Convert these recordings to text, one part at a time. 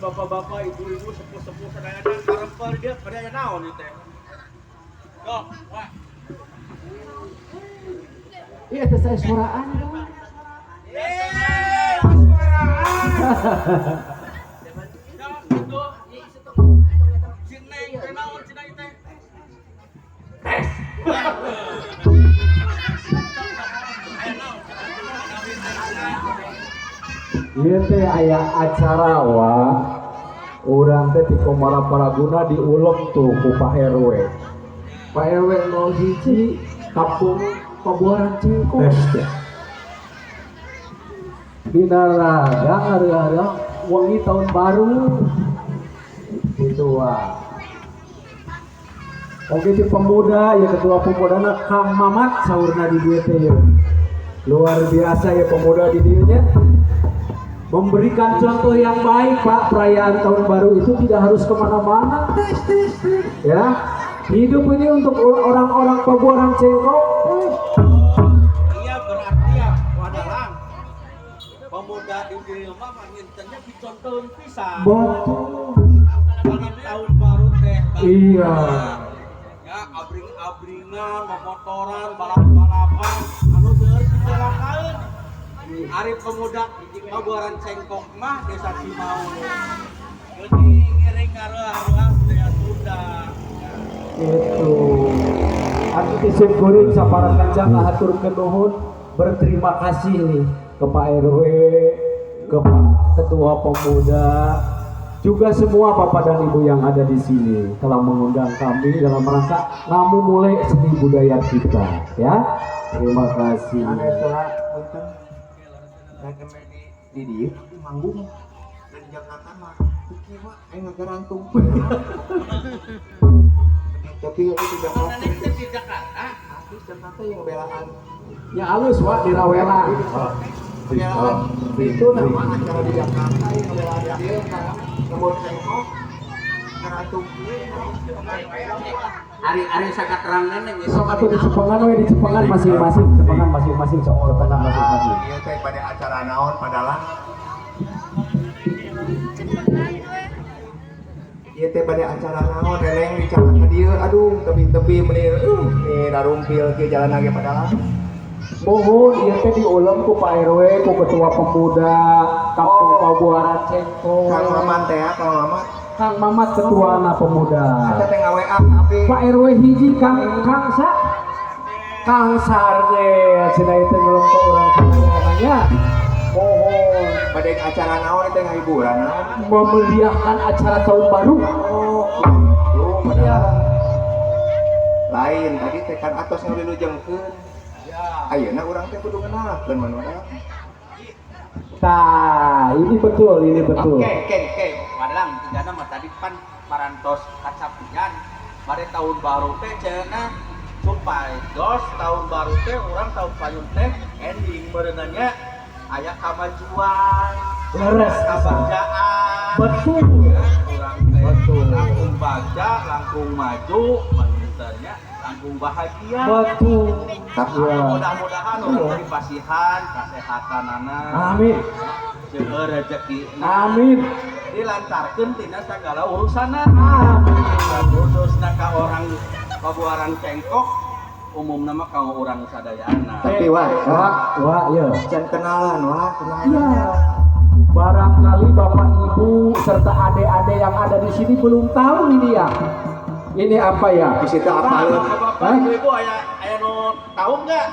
Bapak-bapak, ibu-ibu, sepuh-sepuh, kadang-kadang karempel dia pada naon itu teh. Dok, wah. Iya, teh saya suaraan dong. Suaraan. Jangan gitu. Si Neng teh naon cenah ieu teh. Tes. Ieu teh aya acara wa Urang teh di Komara Paraguna diulem tuh ku Pak RW. Pak RW 01 Kampung Pabuaran Cengkok. Dina raga ngarea wangi tahun baru. Gitu wah. Oke di pemuda ya ketua pemudana Kang Mamat saurna di dieu teh. Luar biasa ya pemuda di dieu nya. Memberikan contoh yang baik Pak. Perayaan tahun baru itu tidak harus kemana-mana ya, hidup ini untuk orang-orang Pabuaran Cengkok. Iya berarti ya wadalang pemuda di dieu mah ngintennya dicontohin pisan. Betul. Karena tahun baru teh Iya. ya abring-abringan, memotoran, balap-balapan anu teu kecelakaan. Ari pemuda Pabuaran Cengkok mah desa Cimau. Jadi ngiring ngaruh-aruh daya Sunda. Itu. Anu isim kuring saparang kencang ngahaturkeun nuhun, berterima kasih nih ke Pak RW, ke Pak Ketua Pemuda, juga semua Bapak dan Ibu yang ada di sini telah mengundang kami dalam rangka mulai seni budaya kita ya. Terima kasih. Di dia manggung dan Jakarta mah pikir mah aing ngagerantung. Tapi aku tidak mau Mana teh di Jakarta? artis Jakarta yang belaan Yang halus Wak di Rawela. belaan itu nama acara di Jakarta yang belaan dia kan nomor Cengkok ngagerantung. Ari sakat terangna nih Sok atuh di Cepengan we di Cepengan masing-masing, Cepengan masing-masing sok urutan masing-masing. Iya teh pada acara naon padalah. Iya teh pada acara naon releng dicatat ke dieu aduh tepi-tepi menir nih darumpil ke jalan lagi padalah. Mohon ieu teh diulem ku Pak RW, ku Ketua Pemuda Kampung Pabuaran Cengkok. Kang Maman teh ya, Kang Maman. Kang Mamat Ketuana Pemuda. Kita teh ngaWA tapi Pak RW hiji Kang Sa. Kang Sarge cenah teh ngelong ka urang sadayana. Mohon pada acara naon teh ngahiburan naon. memeriahkan acara tahun baru. Oh, tuh padahal lain tadi teh kan atos ngilujengkeun. Ayeuna urang teh kudu ngenalkeun maneh. Tah, ini betul. Oke. Padahal tinggalna mah tadi pan parantos kacapian. Bari tahun baru teh cenah supaya dos tahun baru teh urang tahun payung teh ending berenanya aya kamajuan. Leres Kebagjaan. Betul. Urang teh Betul. langkung baja, langkung maju, mantennya langkung bahagia. Betul. Tapi Mudah-mudahan urang dipasihan kasehatanana. Amin. Jeung rezeki Amin. dilancarkeun tina sagala urusana. Amin. Khususna ka orang Pabuaran Cengkok umumna mah ka urang sadayana. Tapi wah, ya. can kenalan wah, kenalan. Iya. Barangkali Bapak Ibu serta adik-adik yang ada di sini belum tahu ini ya. Ini apa ya? Di situ apa lu? Bapak Ibu aya nu tahu enggak?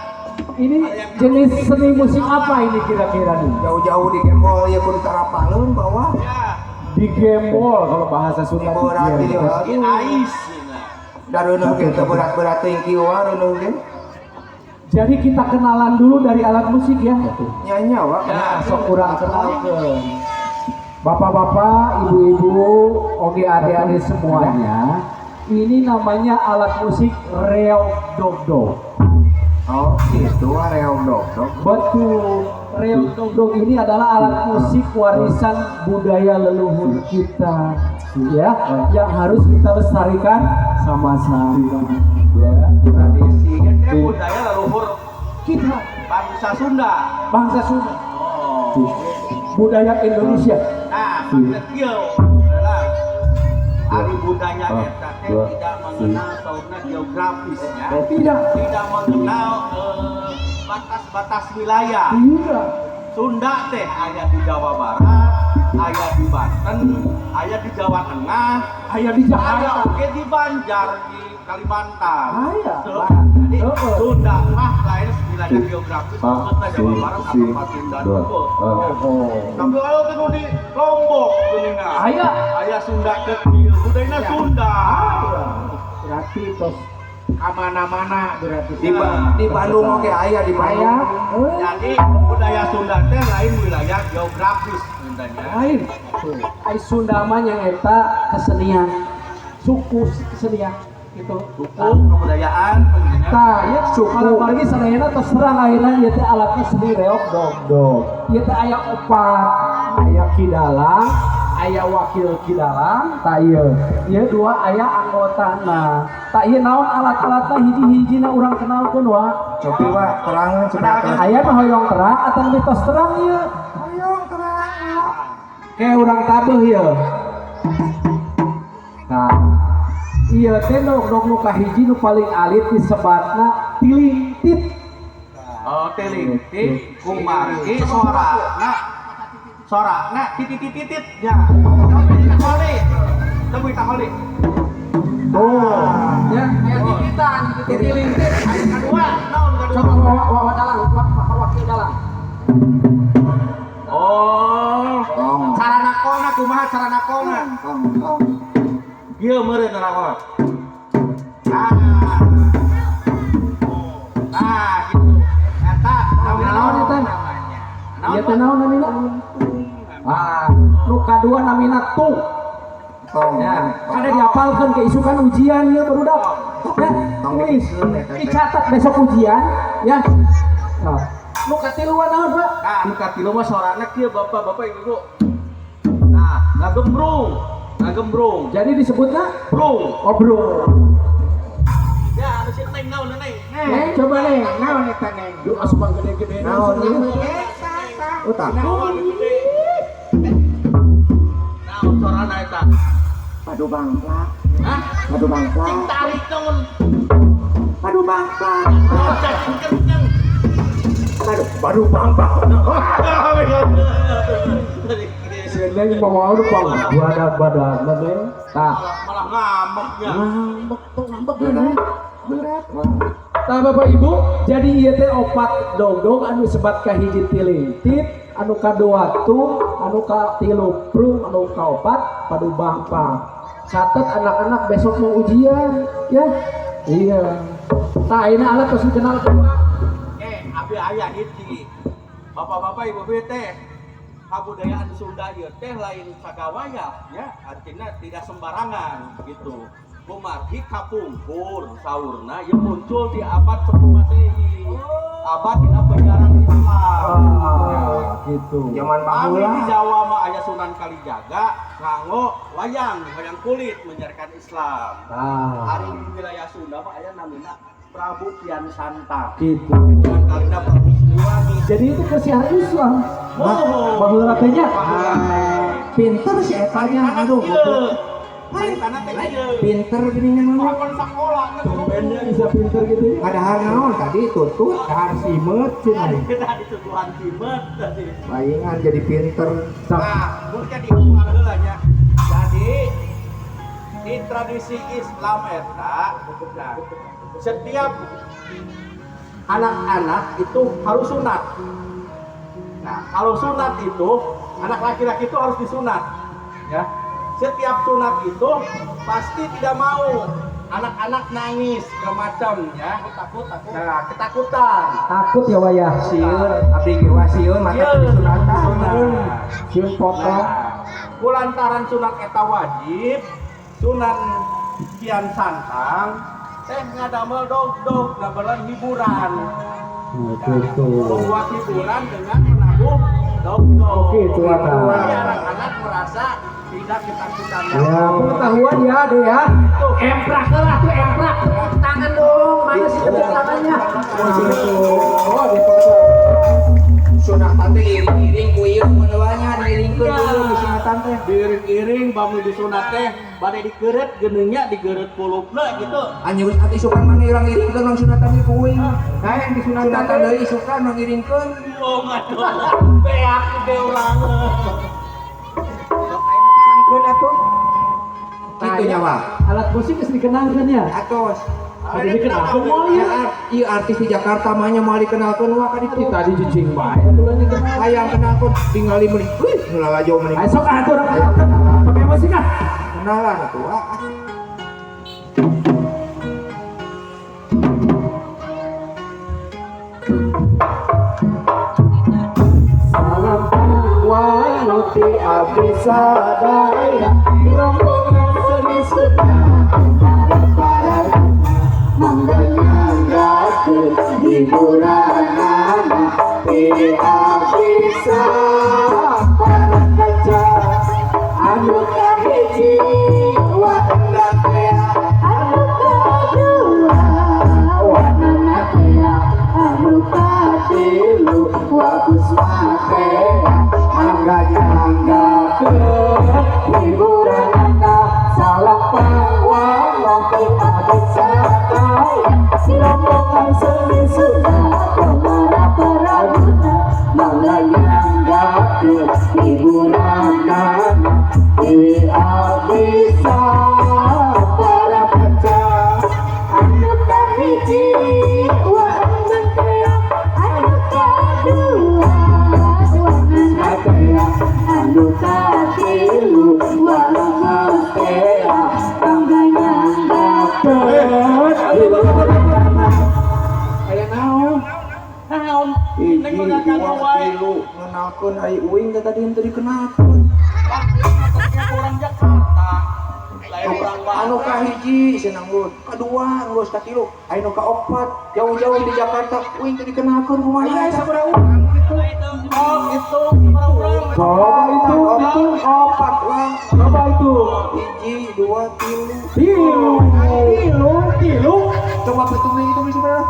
Ini jenis seni musik apa ini kira-kira nih? Jauh-jauh di gembol ya kudu tarapaleun bawah. Ya, Di gembol kalau bahasa Sunda di Berarti gembol. ya. di ais. Dareuneun ge teu berat-berat teh kieu reuneun ge. Jadi kita kenalan dulu dari alat musik ya. Nyanyi wah. Ya, Sok kurang kenalkeun. Bapak-bapak, ibu-ibu, oke adik-adik semuanya. Ini namanya alat musik reog dogdog. Oh, itu reog dogdog. Betul. Reog dogdog ini adalah alat musik warisan budaya leluhur kita, ya, yang harus kita lestarikan sama-sama. Ya. Tradisi teh budaya leluhur Kita bangsa Sunda. bangsa Sunda, Oh. budaya Indonesia. Nah, maksud kieu adalah ari budaya eta teh tidak mengenal sauna geografisnya. Tidak mengenal batas-batas wilayah. Iya. Sunda teh aya di Jawa Barat, aya di Banten, aya di Jawa Tengah, Aya di ada Jakarta. oke di Banjar, di Kalimantan. Aya. Jadi Heeh. Sunda mah lain wilayah geografis maksudnya Jawa Barat atau Pasundan Unggul. Oh. Tapi kalau tinu di Lombok geuninga. Aya. Aya Sunda kecil, budayana Sunda. Berarti tos kamana-mana berarti. Di Bandung oke aya di Aya. Bandung. Jadi budaya Sunda teh lain wilayah geografis sebenarnya. Lain. Tuh. Ai Sunda mah nya eta kesenian. Suku kesenian gitu. Suku kebudayaan pentingnya. Tah, ya suku lagi sadayana tos terang ayeuna ieu teh alatna seni reog dog. Ieu teh aya opat, aya kidalang, aya wakil kidalang, tah ieu dua aya anggotana. Tah ieu naon alat-alatna hiji-hijina urang kenalkeun wa. Cobi wa terangan sebenarnya. Aya mah hoyong terang atawa mitos terang ieu. Hoyong terang. Kayak urang tabuh ieu. Nah, iya teh nu kahiji nu paling alit disebatna tilingtit. Oh, telintit, kumargi, sorakna, titit ya. Takoli, tembui takoli. Oh, ya, kayak tititan, tilingtit. Kedua, naon kedua? Coba wawa dalang, wakil dalang. Oh, Tong. sarana kona kumaha sarana kona? Tong. Ieu meureun naon? Nah, gitu. Eta Naon eta? namanya. Ieu teh naon namina? Nu kadua namina tu. Tong. Ya, ada dihafalkeun ke isukan ujian ieu barudak. Ya, tulis. Dicatat besok ujian, ya. Nah, nu katiluan naon, Pak? Nah, nu katilu mah sorakna kieu Bapak-bapak Ibu. Nah, ngagembrung. Jadi disebutnya Brung. obrol. Ya, anu si Neng naon Neng? Coba Neng, naon eta Neng? Duh, asupan gede-gede. Naon ieu? Utang. Naon gede. Naon sorana eta? Padu bangka. Hah? Padu bangka. Cing tarik naon? Padu bangka. Kenceng. Padu bangka. Neng bawa lu pang badan Neng. Tah, Malah ngambeknya. ngambek Neng. Berat. Tah Bapak Ibu, jadi ieu teh opat dongdong anu sebat ka hiji tilingtit, anu kadua tu, anu katilu prung, anu kaopat padu bangpa. Catet anak-anak besok mau ujian, ya. Iya. Tah ayeuna alat tos dikenal Abi aya hiji. Bapak-bapak Ibu teh kabudayaan Sunda ieu teh lain sagawaya ya, artinya tidak sembarangan gitu. Kumargi kapungkur saurna yang muncul di abad 10 Masehi. Abad dina penjarahan Islam. gitu. Zaman Kami di baheula. Jawa mah aya Sunan Kalijaga nganggo wayang kulit menyiarkan Islam. Hari di wilayah Sunda mah aya namina Prabu Kian Santang. Gitu. Dengan kalina Prabu Siliwangi. Jadi itu kesiar Islam. Oh, Baheula teh nya. Pinter si eta nya. Aduh. Hari tanah teh ieu. Pinter geuningan mah. Lawan sakola Tumbennya bisa pinter gitu. Padahal naon tadi tutut. Dahar simet cenah. Kita dituduhan cimet tadi. Bayangan jadi pinter. Nah, mungkin diulang heula nya. Jadi di tradisi Islam eta, nah, setiap anak-anak itu harus sunat. Nah, kalau sunat itu anak laki-laki itu harus disunat, ya. Setiap sunat itu pasti tidak mau anak-anak nangis segala macam, ya. Takut. Nah, ketakutan. Takut ya wayah. Sieun abdi ge wasieun mata teu disunatan. Sieun potong. Kulantaran sunat eta wajib, Sunan Kian Santang teh ngadamel dog damelan hiburan. Gitu. Membuat hiburan dengan menabuh dog. Oke, itu ada. Jadi anak-anak merasa tidak ketakutan. Ya, pengetahuan ya, Ade ya. Emprak lah tuh emprak. Tangan dong, mana sih tangannya? Oh, gitu. Sunatan teh iring-iring ku ieu meulanya diiringkeun dulu di sunatan teh. Diiring-iring bami disunat teh bade digeureut geuningnya digeureut pulupna gitu. Anjeun ati isukan mana urang iringkeun urang sunatan di kuing. Nah yang di sunatan deui isukan urang iringkeun. Oh, ngaduh. Beak ge urang. Sangkeun atuh. Kita Itu nyawa. Alat musik geus dikenalkeun ya. Atos. Tadi dikenalkeun moal ya. Iya artis di Jakarta mah nya moal dikenalkeun wah kan itu. Tadi cicing bae atuh dikenal. Hayang kenalkeun tingali meuli. Wih, heula jauh meuli. Ayo sok atur. Pakai musik ah. Kenalan atuh. Salam walau ti abisa daya rombongan seni sudah para mendengarkan hiburan nama bisa para kaca anu kahiji wa hendak teh anu kadua wa hendak teh anu katilu wa kusmate angga nyanggakeun hiburan salah walau ti abisa rombongan seni sudah para paraguna menyanyikan hiburan bisa para kaca anu kahiji wa anu teh anu kadua wa anu katilu wa teh angga nyanggakeun Aya naon? Naon? Hiji, Neng mengangkat dua, wae. tilu, ngenalkeun ai uing teh tadi henteu dikenalkeun. Orang Jakarta. Lain orang Anu kahiji senang lut, kadua geus katilu, aya nu kaopat jauh-jauh di Jakarta uing teh dikenalkeun kumaha sabaraha urang gitu. Oh, itu orang-orang. coba itu Opat lah. coba itu Hiji, dua, tilu. tilu Coba hitung sebenarnya.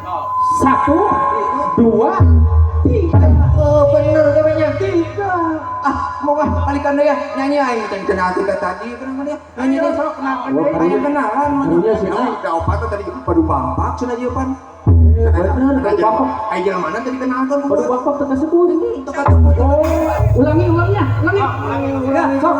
Oh. 1 2 3 Oh bener namanya 3. Ah mau ah balikan deh ya nyanyi aing teh kenal kita tadi kenapa dia nyanyi deh sok kenalkan deh aing kenalan mah Punya sih, Nay. da opat tadi padu bampak cenah ieu pan bener padu bampak aing jelema mana tadi kenalkan padu bampak teu kasebut teka tepuk ulangi ya sok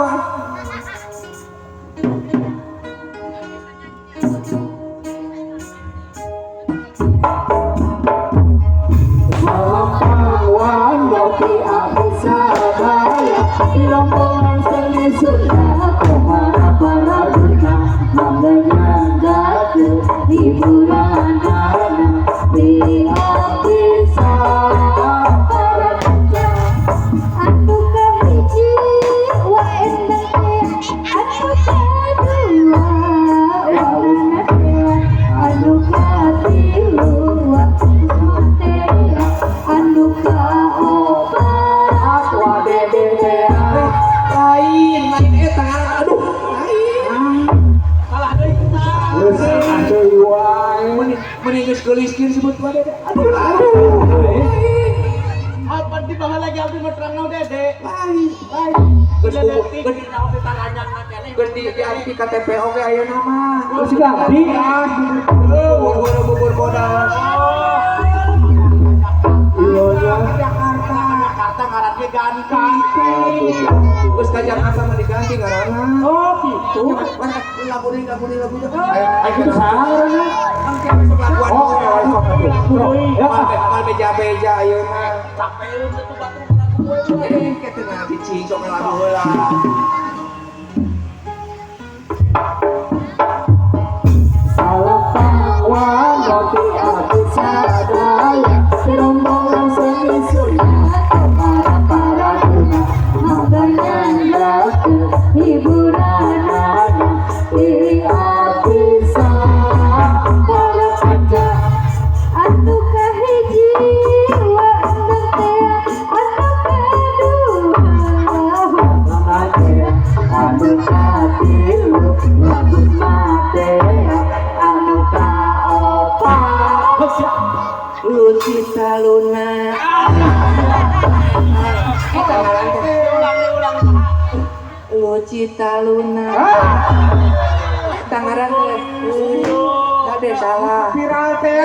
Wati abisa daya rombongan seni sudah kemana para guna menyanyikan hiburan bisa para kaca anu kahiji wa endang teh anu kadua wa wisna teh anu katilu wa kusma teh anu kaopat atwa dede lain eta aduh lain Salah deui kita. geus atuh wae meni geus geuliskeun sebut wa dede aduh Apa di baheula lagi abdi mah terang naon Dede? lain Geus detik di naon ditaranyang na keneh. geus di arti KTP oge ayeuna mah geus ganti bubur bodas iya nya Jakarta ngaranna ganti. geus ka Jakarta mah diganti ngaranna oh gitu lagu ayo kita sarana oh ya mal beja-beja ayeuna Sapeun teh batur lagu we. kita na bicing sok lagu heula salah wati abisa daya rombongan seni sudah para para guna menyanyikan hiburan bisa para kaca anu kahiji wa endang teh anu kadua anu katilu lagu mate anu kaopat Lucita Luna Lucita Luna tangaran teh salah viral teh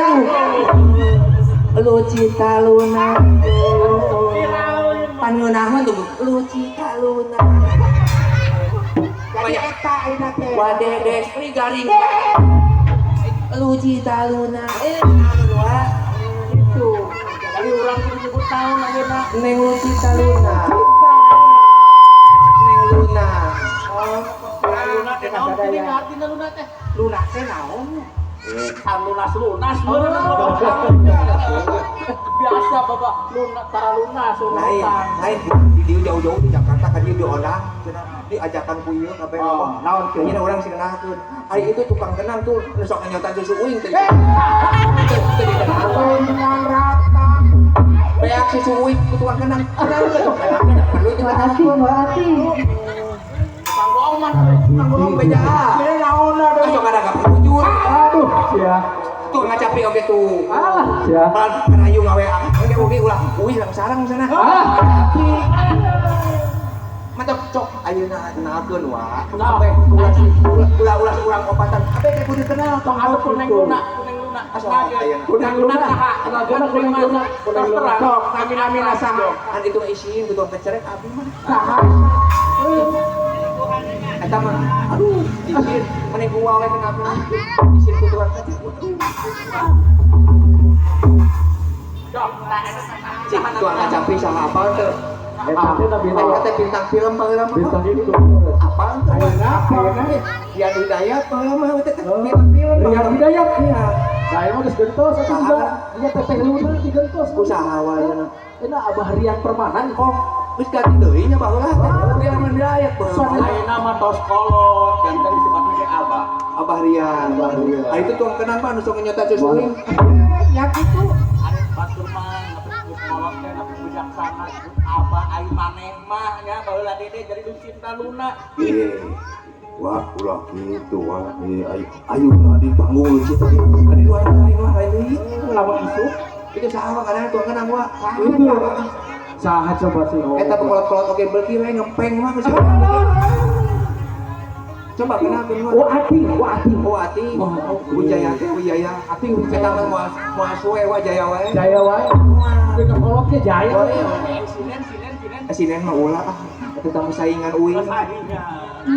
Lucita Luna pan ngeunaheun tuh Lucita Luna banyak eta ayeuna teh. wadedes pri garing luci taluna Itu. Dari orang kudu nyebut tahun ayeuna. neng luci taluna neng luna Luna teh naon gini artina luna teh? Luna teh naon? Lunas lunas biasa bapak lunas tara lunas lain lain di dieu jauh-jauh di Jakarta ka dieu di Odang cenah diajakan ku ieu kabeh ngomong naon teh nya urang sing kenalkeun ari itu tukang kenal tuh sok nyotan susu uing teh teh Yang rata. beak susu uing ku tukang kenal kenal tuh perlu Hati, hati. Bang bohong mah ngomong beja Ini naon da deui. sok ada gak jujur Aduh, sia. tuh ngacapi oge tuh Alah, sia. Malah kerayu ngawe oge oge ulah uih lang sarang sana mantap cok ayeuna kenalkeun wa sampai ulah urang opatan abe teh kudu kenal tong ada kuneng luna Asal ayeuna Kunang luna. kuneng luna Kunang luna. Sok, kami-kami saha. kan itu isin kudu pecerek abi mah Saha. eta mah aduh isin mending gua we kenapa isin kudu pecerek cik tuan kacapi sama apa tuh Eta teh nabi Eta teh bintang film baheula mah bintang itu. apa tuh Ayeuna Dian Hidayat baheula mah teh film Rian Hidayat. iya Saya mah geus gentos atuh juga. Iya teteh luna digentos. usaha wae Eta Abah Rian Permanan kok. geus ganti deui nya baheula teh Dian Hidayat baheula ayeuna mah tos kolot ganteng disebutna ge abah Abah Rian ah itu tuh kenapa anu sok nyotan susuing Ya gitu. ada batur mah ngepes kolot teh ngepes bijaksana abah ai maneh mah nya baheula dede jadi Lucinta Luna iya wah ulah gitu wah ayo di panggung situ ada dua lain Lawan isu. itu saha kadang tuh kenang gua Itu. Saha coba sih. eta pekolot-kolot oke beuki we ngempeng mah geus coba kenalkeun gua Oh ati, oh ati Wijaya teh Wijaya ati kita mah moal suwe wa Jaya wae Jaya wae. Deuk kolotnya Jaya. sinen sinen mah ulah ah eta tamu saingan uing sahinya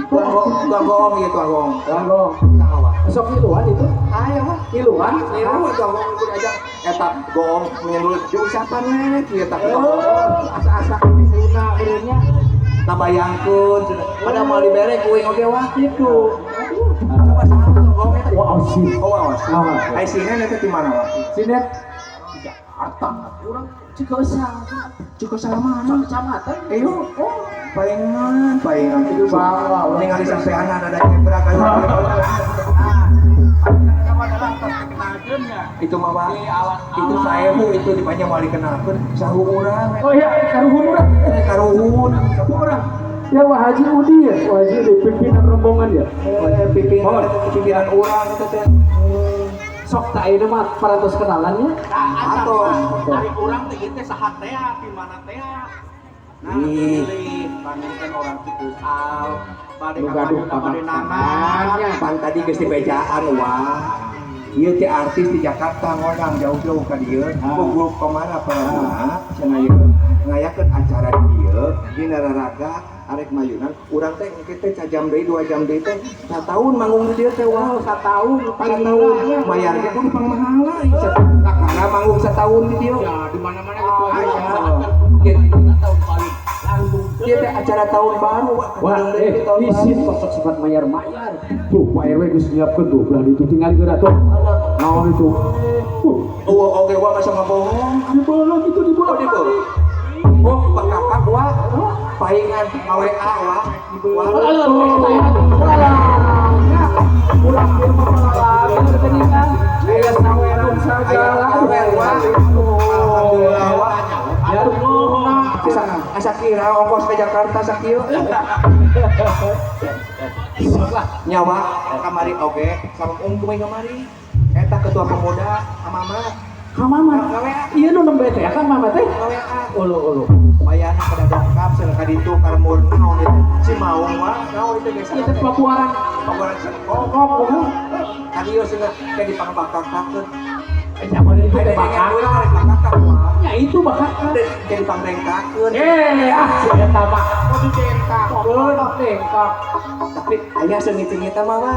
tuang gong ieu tuang gong Langgong. saha Sok iluan itu. aya mah Iluan. ieu mah tuang gong ikut aja eta gong menyendul diusapan we kieu tak Asa-asa luna benernya. tabayangkeun pada mau dibere kuing oge wah Itu. coba saha tuang gong eta Wah, ausin. oh awas Awas. ai sinen eta di mana wah Sinet. cukup sama mana Kecamatan. ayo palingan itu Bangga. ningali sampean ada kebra kan itu mah Pak. Itu saehu itu di panjang wali kenalkeun sahu urang Oh iya, karuhun urang. karuhun sahu urang Ya Wah Haji Udi ya, Wah Haji Udi pimpinan rombongan ya. pimpinan urang itu teh Sok tak ini mah parantos kenalannya. Atos. dari orang teh ieu teh saha teh di mana teh nah Ih. pilih panggilkan orang Cikusal bade Nu gaduh ka bade nangan pan tadi geus dibejaan wah ieu teh artis di Jakarta ngodang jauh-jauh ka dieu grup komana Pramana cenah ieu ngayakeun acara di dieu di Nararaga arek mayunan urang teh engke teh cajam deui 2 jam deui teh sataun manggung di dieu teh wah sataun mayar ge kudu pangmahala karena manggung sataun di dieu ya di mana-mana gitu aja Gitu. tahun baru langsung Ieu teh acara tahun baru Wah, isin kok sifat mayar-mayar. Tuh, Pak RW geus nyiapkeun tuh, belah itu tinggal geura tuh. Naon itu? oke wa masa ngabohong Di bawah gitu di bawah. oh di bawah oh pakakak wa paingan WA wa Pulang ke rumah lagi ketinggalan. Aya saweran sagala. alhamdulillah wa Ya asa kira ongkos ke Jakarta sakieu nyawa kamari oge sama kumaha kamari eta ketua pemuda amamat Kamaman. Iya nu nembe teh kan mama teh. WA Ulu. bayana pada dongkap sel ka ditu karmur naon itu si maung mah naon itu biasa Ieu teh papuaran. paburan oh tadi yo sing kayak dipangkak-kakkeun Zaman itu teh bakal. bakak Ya itu bakal. jadi pangrengkakeun Si eta mah. kudu dengkak. Bener dengkak. Tapi aya sengit-sengit mah wah.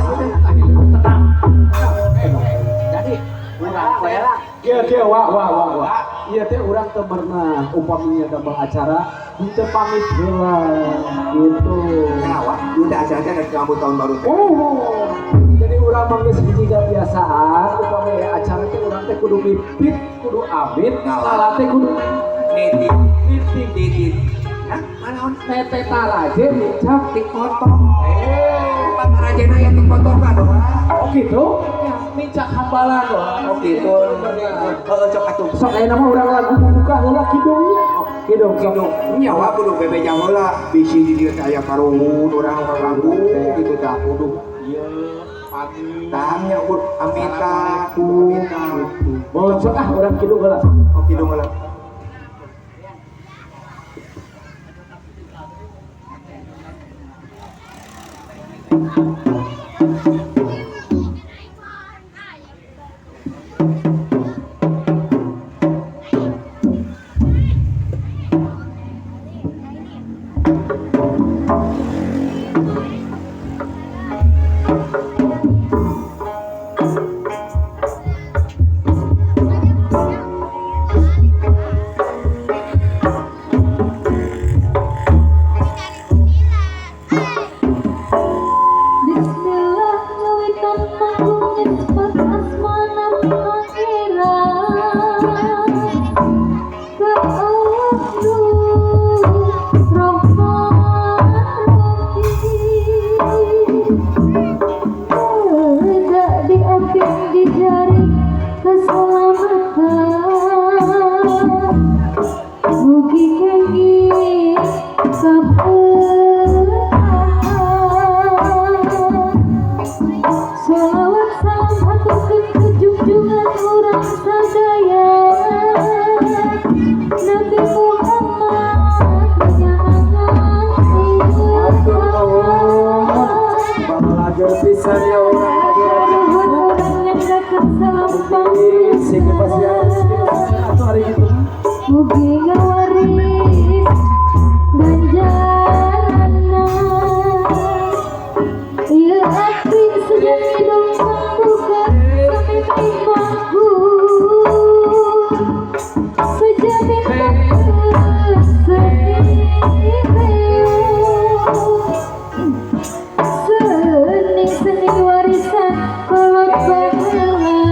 Jadi urang teh Iya wah. Iya teh urang teu pernah upaminya damel acara henteu pamit heula gitu. Kenapa? Udah acara dari kamu tahun baru. Oh. Jadi urang mah geus hiji kebiasaan upami acara teh urang teh kudu mipit, kudu amit, lala teh kudu Titit. Hah? Mana tete taraje dicak dipotong. Pantarajena yang dipotong kan? oh gitu? Micak hambalan Oh gitu. Cok atuh. Sok ayeuna mah urang lagu buka heula kidungnya. Kidung sok. Nyawa kudu bebe jam heula bisi di dieu teh aya karuhun urang lagu gitu dah kudu. Tanya kudu amita kudu amita. Bocok urang kidung heula. Oh kidung heula. Bismillah ngawitan manggung nyebut asmana pangeran ka Allah Rahman Rahim tidak diapin di jari keselamatan mugi kenging Salawat salam haturkeun ka junjungan urang sadaya Nabi Muhammad Atur nuhun. Balajar pisan ya urang sing pasian atuh hari kitu. Mugi ngawaris ganjaranna Ieu ati sejen hidung pambuka samimpi manggung sejamin bagus seni warisan kolot baheula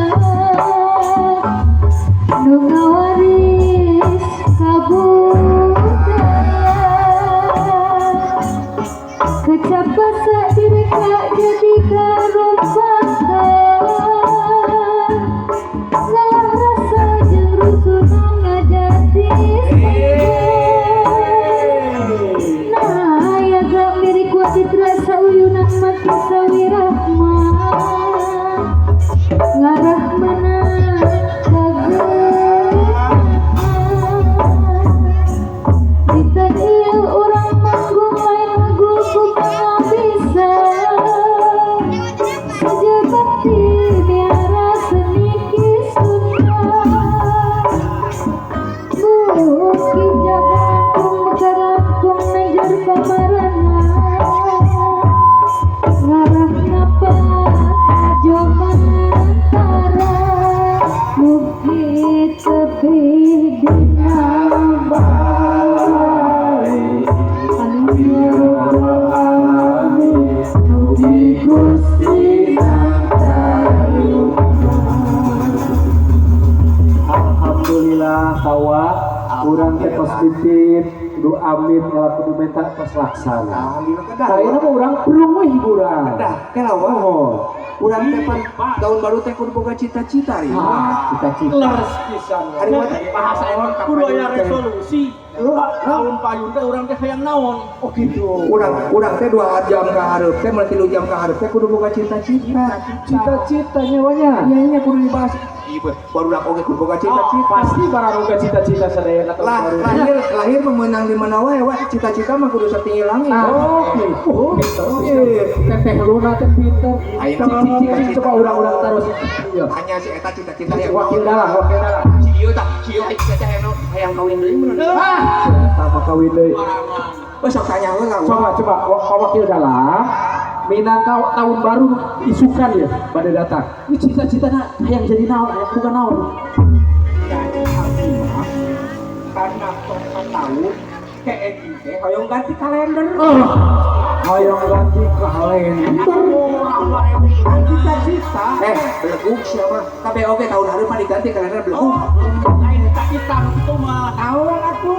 nu ngawaris kabudayaan kecapasa direka jadi karumpakan ngalah rasa jeung rusun ngajadi nah aya gak mirik wadid rasa uyunan mati sawi rahmat ngarah menang Ditan ieu urang manggung lain lagu supaya bisa sejabat di biara seni kisuna Mugi jagantung karangkung najar pamarana ngarah napa ajo mantara mugi tepi dina bae amin mugi Gusti Alhamdulillah kawa urang teh tos pipit kudu amit kalau kudu menta tos laksana. Alhamdulillah kedah. Kayaknya mah urang belum mah hiburan. Kedah, kenapa? Urang teh pan tahun baru teh kudu boga cita-cita ri. Cita-cita. leres pisan. Ari mah Bahasa emang kudu aya resolusi. Tahun payun teh urang teh hayang naon? Oh gitu. urang teh 2 jam ka hareup teh meureun 3 jam ka hareup teh kudu boga cita-cita. Cita-citanya banyak. Iya nya kudu dibahas. Ieu baru dak oge kudu boga cita-cita. Pasti barang boga cita-cita sadaya atau Lahir memenang di mana wae cita-cita mah kudu satinggi langit. Oh gitu. Teteh luna teh pinter. Aya Cicing coba urang-urang terus. Iya. hanya si eta cita-cita yang Wakil dalam. Si ieu tah, si ieu hayang kawin deui mun. Sama kawin deui. Barangan. Sok tanya heula. Coba Pak Wakil Dalam Minangka tahun baru isukan ya pada datang. Ini cita-citanya yang jadi naon, bukan naon. Karena tong tahun KNIT hoyong ganti kalender. Hoyong ganti kalender. Cita-cita. Beleguk siapa? Tapi oke tahun hareup mah diganti kalender beleguk. Lain kita itu mah Tahu aku.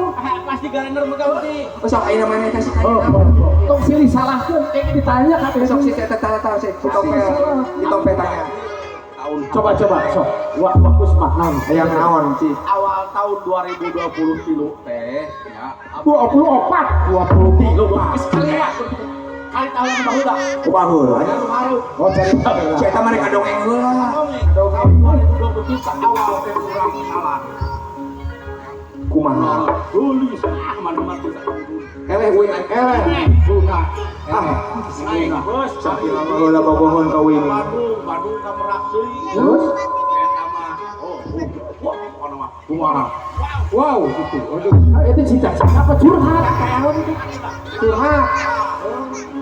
pasti kalender mengganti. Sok ayeuna mana kasih Oh, tanya. tong silih salahkeun ditanya kabeh. Besok sih saya tanya sih di topet tanya. Tahun Coba sok. Wakus makna Yang naon sih? awal tahun 2020 tilu teh ya 24 23 sekali ya kali tahun baru dah Bahul. baru Oh, cari Saya tak mereka dongeng heula. tahun 2020 ke awal teh kurang salah Kumaha? dulu mana mati Eleh we sudah Ah, bos sapi lama heula bobohon ka wini. Bandung ka Merak deui Terus? eta mah wah ono mah kumaha Wow, gitu. Itu cita-cita apa curhat? Curhat.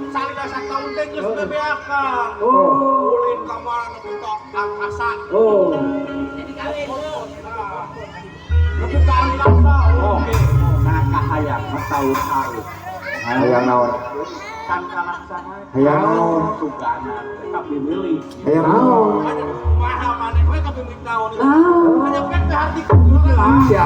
salila satahun teh geus bebeakan Oh. ulin ka mana nepi ka angkasa Oh. jadi kali nepi ka angkasa oke nah kahayang tahun haru Hayang naon? kan kalaksana Hayang naon? sugana tapi milih Hayang naon? mahal maneh we ka pimik naon hanya kan hati Sia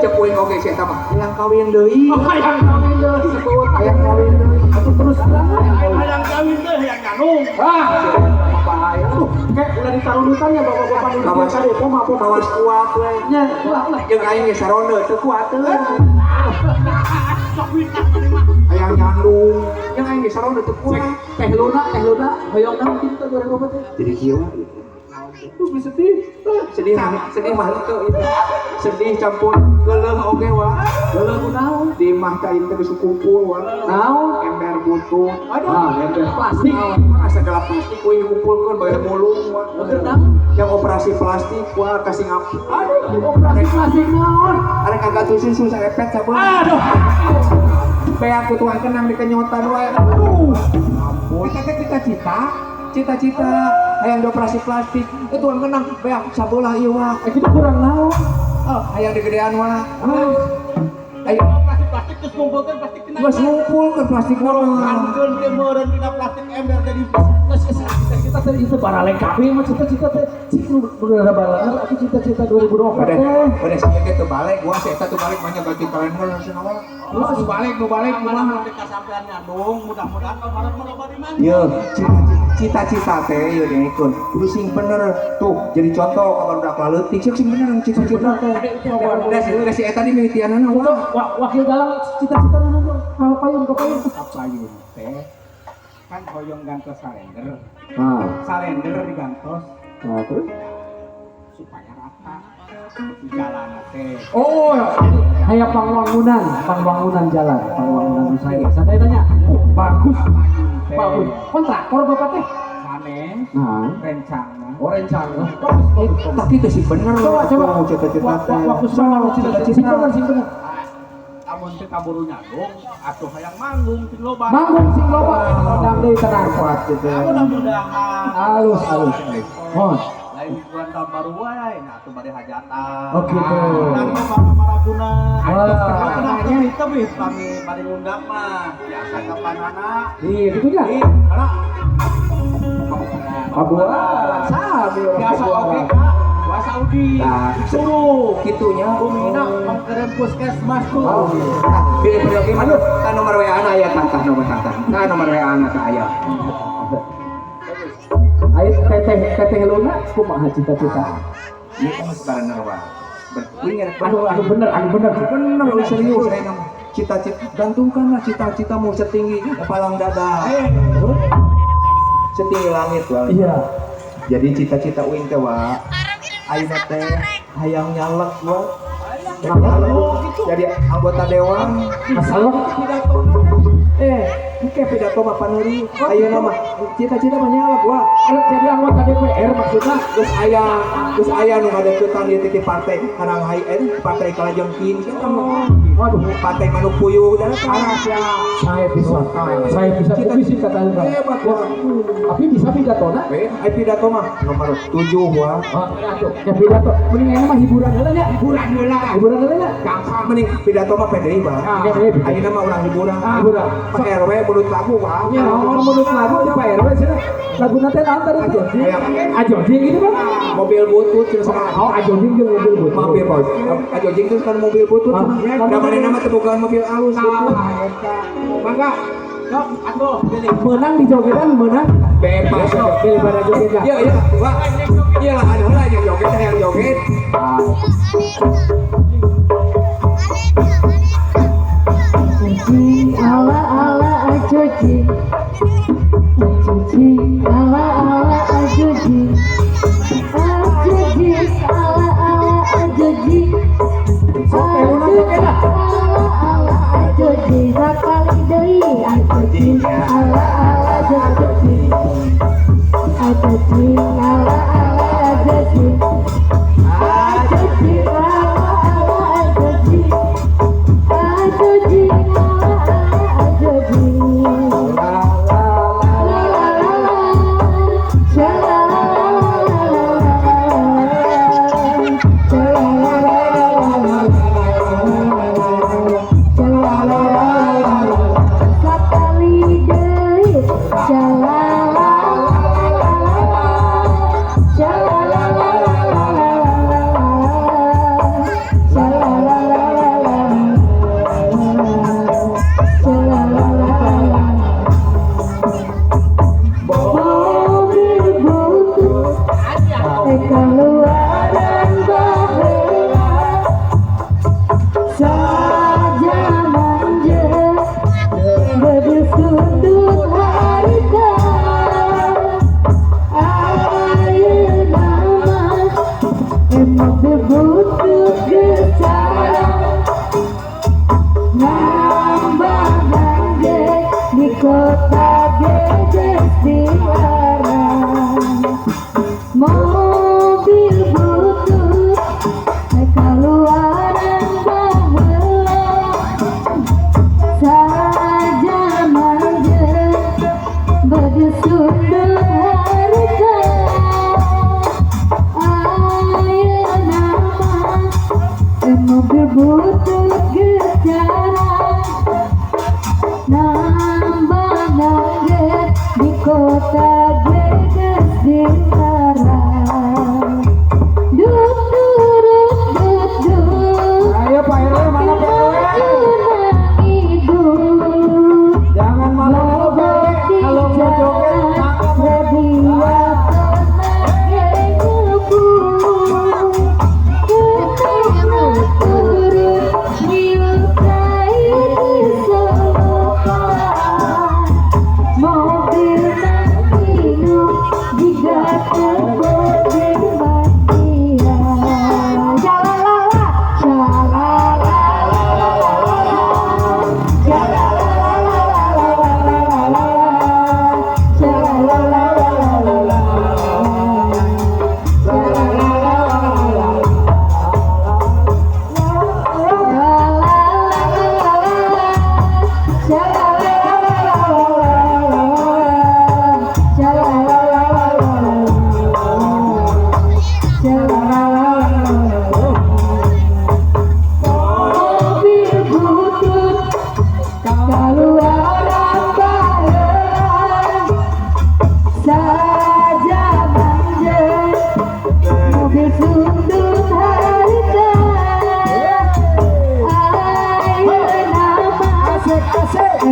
cep uing oge sia tah mah. Hayang kawin deui. Hayang kawin deui sebut hayang kawin deui. Atuh terus hayang kawin teh hayang nyanung bahaya. Aduh, kayak udah ditaruhkan ya bapak-bapak di Kawas desa deh, mah kawas kuat we. nya kuat lah. Jeung aing ge saronde teu kuat teu. sok witah maneh mah Hayang nyandung. Jeung aing ge saronde teu kuat. Teh luna hoyong naon kita 2004 teh. Jadi kieu. Aduh, sedih. Sedih mah itu. Sedih campur geuleuh oge wa. Geuleuh kunaon? Di mah ka ieu teh geus kumpul wa. Naon? Ember butut. Ember plastik. Asa gelap plastik we dikumpulkeun bae mulung wa. Bener naon? Yang operasi plastik wa kasih ngapi. Aduh, operasi plastik naon? Arek kagak tusin susah epet sabun. Aduh. Bae aku tuang kenang di kenyotan wae. Aduh. Ampun. Cita-cita hayang dioperasi plastik. Itu tuang kenang bae aku sabola ieu wa. Kita kurang naon? Hayang digedean wa. Ayo plastik terus ngumpulkeun plastik tina geus ngumpul ke plastik mah. angkeun ke meureun tina plastik ember tadi Kita teh itu para lengkap mah cita-cita teh. Bener balangan aku cita-cita 2024 Pada teh. sih teh teu balik gua si eta teu balik banyak ganti kalender sanawa. nu balik kumaha teh kasampean nyandung mudah-mudahan kabaran mah loba di mana Ye, cita-cita teh ye dengekeun. Kudu sing bener. Tuh, jadi contoh kabar udah kaleutik sing bener cita-cita teh. Da si eta dimimitianana wa. Wakil dalam cita-cita naon? Payung Payung teh kan hoyong gantos kalender. Nah, Kalender digantos terus supaya rata di jalan teh. oh, kayak pangwangunan jalan, pangwangunan saya. Saya tanya, bagus. Kontraktor bapak teh. Sanes Nah, rencana rencana. Tapi itu sih bener. Coba cita-cita teh. Waktu sama cita-cita sing bener. amun teh kaburu nyandung atuh hayang manggung sing loba Manggung sing loba, ndang deui tenang kuat gitu. mudah-mudahan Halus. Oh, lain bulan tahun baru wae nah atuh bade hajatan Oh, gitu. dan maraguna Wah. itu bih kami bade ngundang mah biasa kapanana iya gitu ya. karena Abua, sabi biasa oke kak wa Saudi Nah, disuruh Kitunya Bumina mengkirim puskesmas tuh pilih periode mana? Kan nomor WA na aya tah nomor tah. Kan nomor WA na tah aya. Ayo teteh luna kumaha cita-cita. Ini kan sebenarnya wa. Bener Anu bener. bener serius saya nama. Cita-cita gantungkanlah cita-citamu setinggi palang dada. Setinggi langit wa. Iya. Jadi cita-cita uing teh wa. Ayeuna teh hayang nyalek wa. Jadi anggota dewan. Masalah. Kayak pidato mah paneuri. Ayo nama cita-cita mah nyala gua. Jadi anggota DPR maksudnya. Terus aya nu ngadeukeutan ieu ti partai Hanang Hai partai Kalajengking. Waduh, Partai Manuk Puyuh dan saya bisa puisi kata Anda. hebat gua. Tapi bisa pidato na? Ai pidato mah nomor 7 gua. Kayak pidato. Mending enak mah hiburan heula nya. Hiburan heula nya. Gampang mending pidato mah PDI mah. Ayeuna mah urang hiburan. Hiburan. Pak RW menurut lagu wah. Ya, menurut lagu di Pak RW sini. Lagu nanti naon tadi Ajojing gitu kan? Mobil butut terus Oh, Ajojing jeung mobil butut. mobil bos. Ajojing terus kan mobil butut. Da nama tebukan mobil alus gitu. Mangga. Sok, atuh, menang di jogetan menang. Bebas Daripada jogetan. Iya iya, Pak. Iya lah ada lah yang joget yang joget. Ajojing ala ala ajojing, ajojing ala ala ajojing, ajojing ala ala ajojing, ajojing ala ala ajojing, sakali deui ajojing ala ala ajojing, ajojing ala ala ajojing, ajojing ala ala ajojing. Ajojing, ajojing, la la la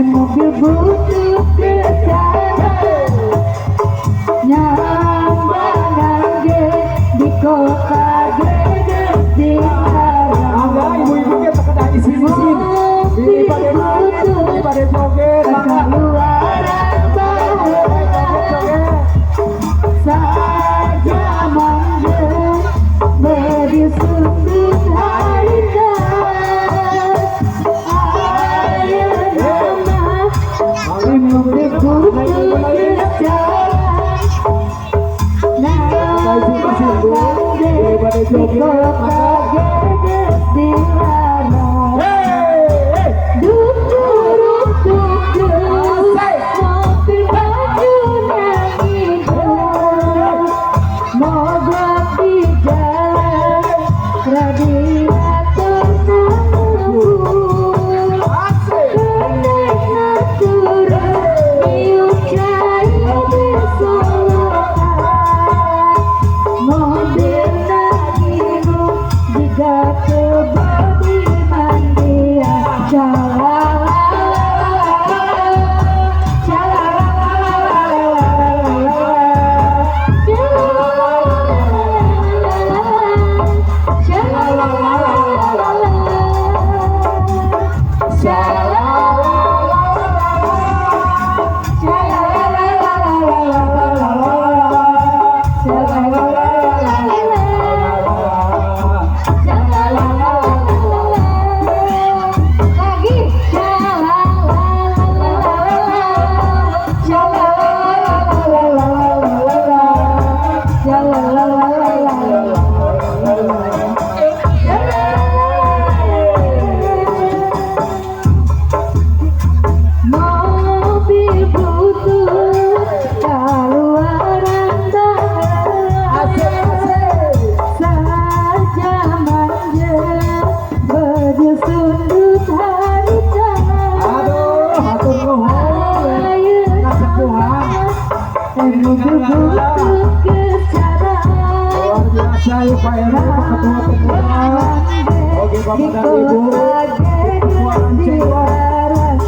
mobil butut besar nyambangan ge di kota gede di Angga ibu-ibu kita kena isin-isin. Ini pada joget, mangga. saja manja beri sundut harga ayo nama kota gedes dilarang. Duk duruk duk duruk, mobil baju hidup, mogok di jalan, radiator nanggung, kenek naturun, niup cair di solokan, mobil nagiru jika kebodi mandian, mobil butut keluaran daerah, saja manja baju sundut harita. Aduh, hatur nuhun. Kasepuhan. Mobil butut kecara, Luar biasa ya Pak RW, Pak Ketua Pemula. Oke Bapak dan Ibu. kota gedes dilarang.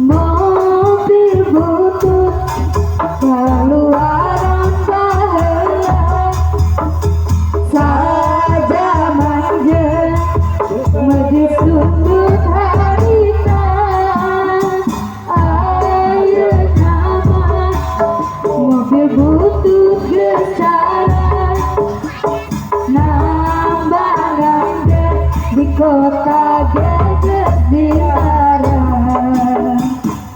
Mobil butut keluaran daerah, saja manja maju sundut harita. Ayo nama mobil butut gesara, nambah ganda di kota gedes dilarang.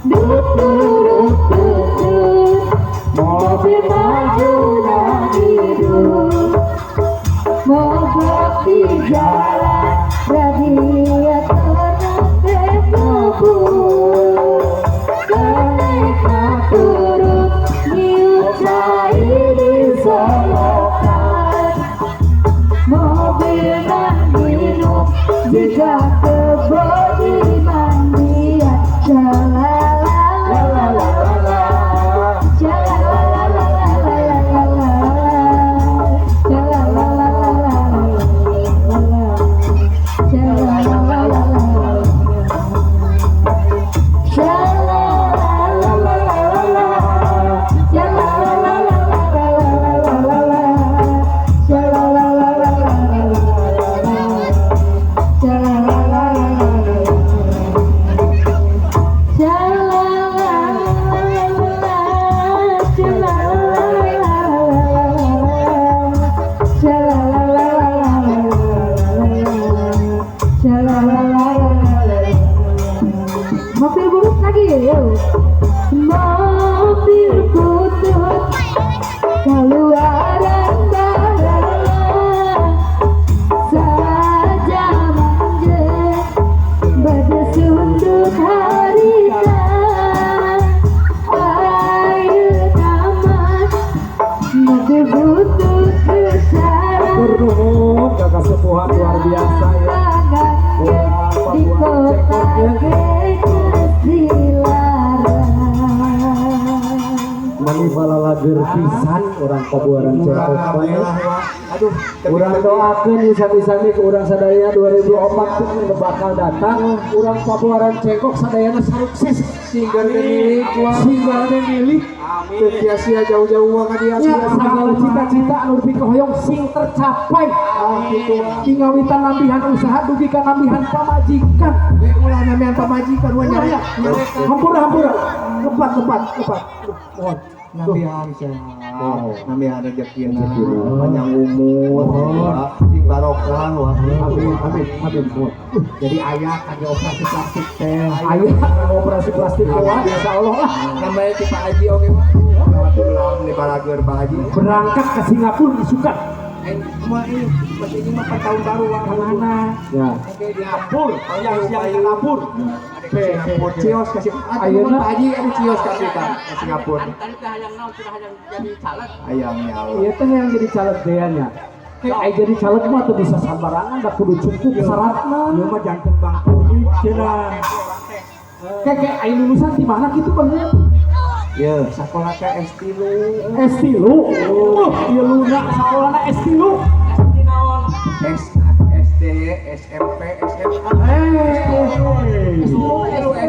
Duk duruk duk duk, mobil maju dan hidup, mogok di jalan, radiator nempel ngebul, kenek naturun, niup cair di solokan, mobil dan minum jika kebodi mandian. Shalala balalager pisan orang Pabuaran Cengkok bae. Aduh, Urang doakeun bisa-bisani ke urang sadaya 2004 bakal datang urang Pabuaran Cengkok sadayana sukses singgal milik wah. singgal milik Teu sia-sia jauh-jauh wah ka dia. nya segala cita-cita anu dikehoyong sing tercapai. Gitu. Pingawitan lambihan usaha dugi ka lambihan pamajikan. Ulah namanya pamajikan wah nyari. Hampura. Lepat. Mohon nambihan nambihan rezekina panjang umur sing barokah wah. Amin. Jadi ayah ada operasi plastik teh. Ayah operasi plastik wah insya Allah lah. Namanya si Pak Haji oke mah. Pulang di Balager Pak Haji. Berangkat ke Singapura isukan. Cuma ini masih ini mah tahun baru wah. Kemana? Ya. Oke di Singapura, panjang Singapura. Singapura cios kasih. Ayeuna Pak Haji ada cios kasih ka Singapura. Tadi teh hayang naon sudah hayang jadi caleg. Ayamnya Allah. Iya teh yang jadi caleg deannya. Kayak jadi caleg mah tuh bisa sambarangan dah kudu cukup syaratna. Ieu mah jantung bangku cenah. Kayak aing lulusan di mana gitu bener? Ya, sekolah ke S3. S3. Ieu luna sakolana S3. SD, SMP, SMA.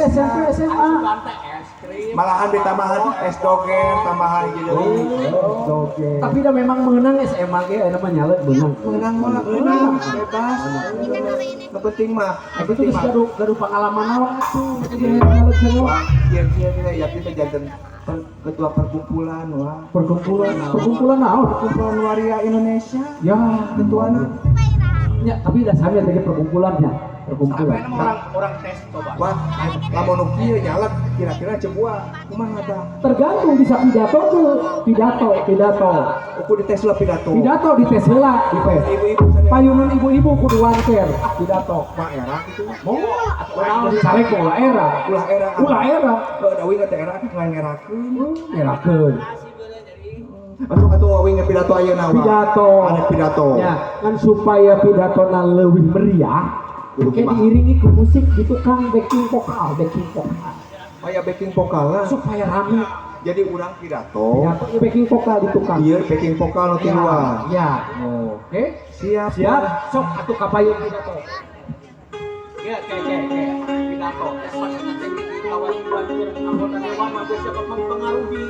SMP, SMA. Malahan ditambahan S doger, tambahan gitu. Tapi dah memang menang SMA ge aya mah nyalet menang. Menang mah menang, bebas. Yang penting mah, Tapi itu geus gaduh pengalaman awak atuh. Jadi nyalet cenah. wah, iya ya kita janten ketua perkumpulan wah. Perkumpulan naon? Perkumpulan waria Indonesia. Ya, Ketuana. Ya, tapi dah sampe tadi perkumpulannya. Perkumpulan. Orang tes coba. Wah, lamun nu kieu nyalek kira-kira cebuah kumaha tah? Tergantung bisa pidato tuh. Pidato. Uku dites lah pidato. Pidato di tes heula di tes. Ibu-ibu sana. Payunan ibu-ibu kudu wanter pidato. Mah era gitu. Moal atuh jadi caleg bola era. Ulah era. Ulah era. Dawi ka teh era ngangerakeun. Ngerakeun. Atuh awi pidato ayeuna wah. Pidato. Ada pidato. Ya, kan supaya pidatona leuwih meriah. Kayak diiringi ke musik gitu kan backing vokal. Oh ya backing vokalna Supaya rame. jadi urang pidato. Pidato ya backing vokal di tukang. Ieu backing vokal nu tiluan. Ya. Oh. Oke. Siap. Sok atuh kapayun pidato. Ya kayak pidato. Pas nanti kawan-kawan anggota dewan mah bisa mempengaruhi.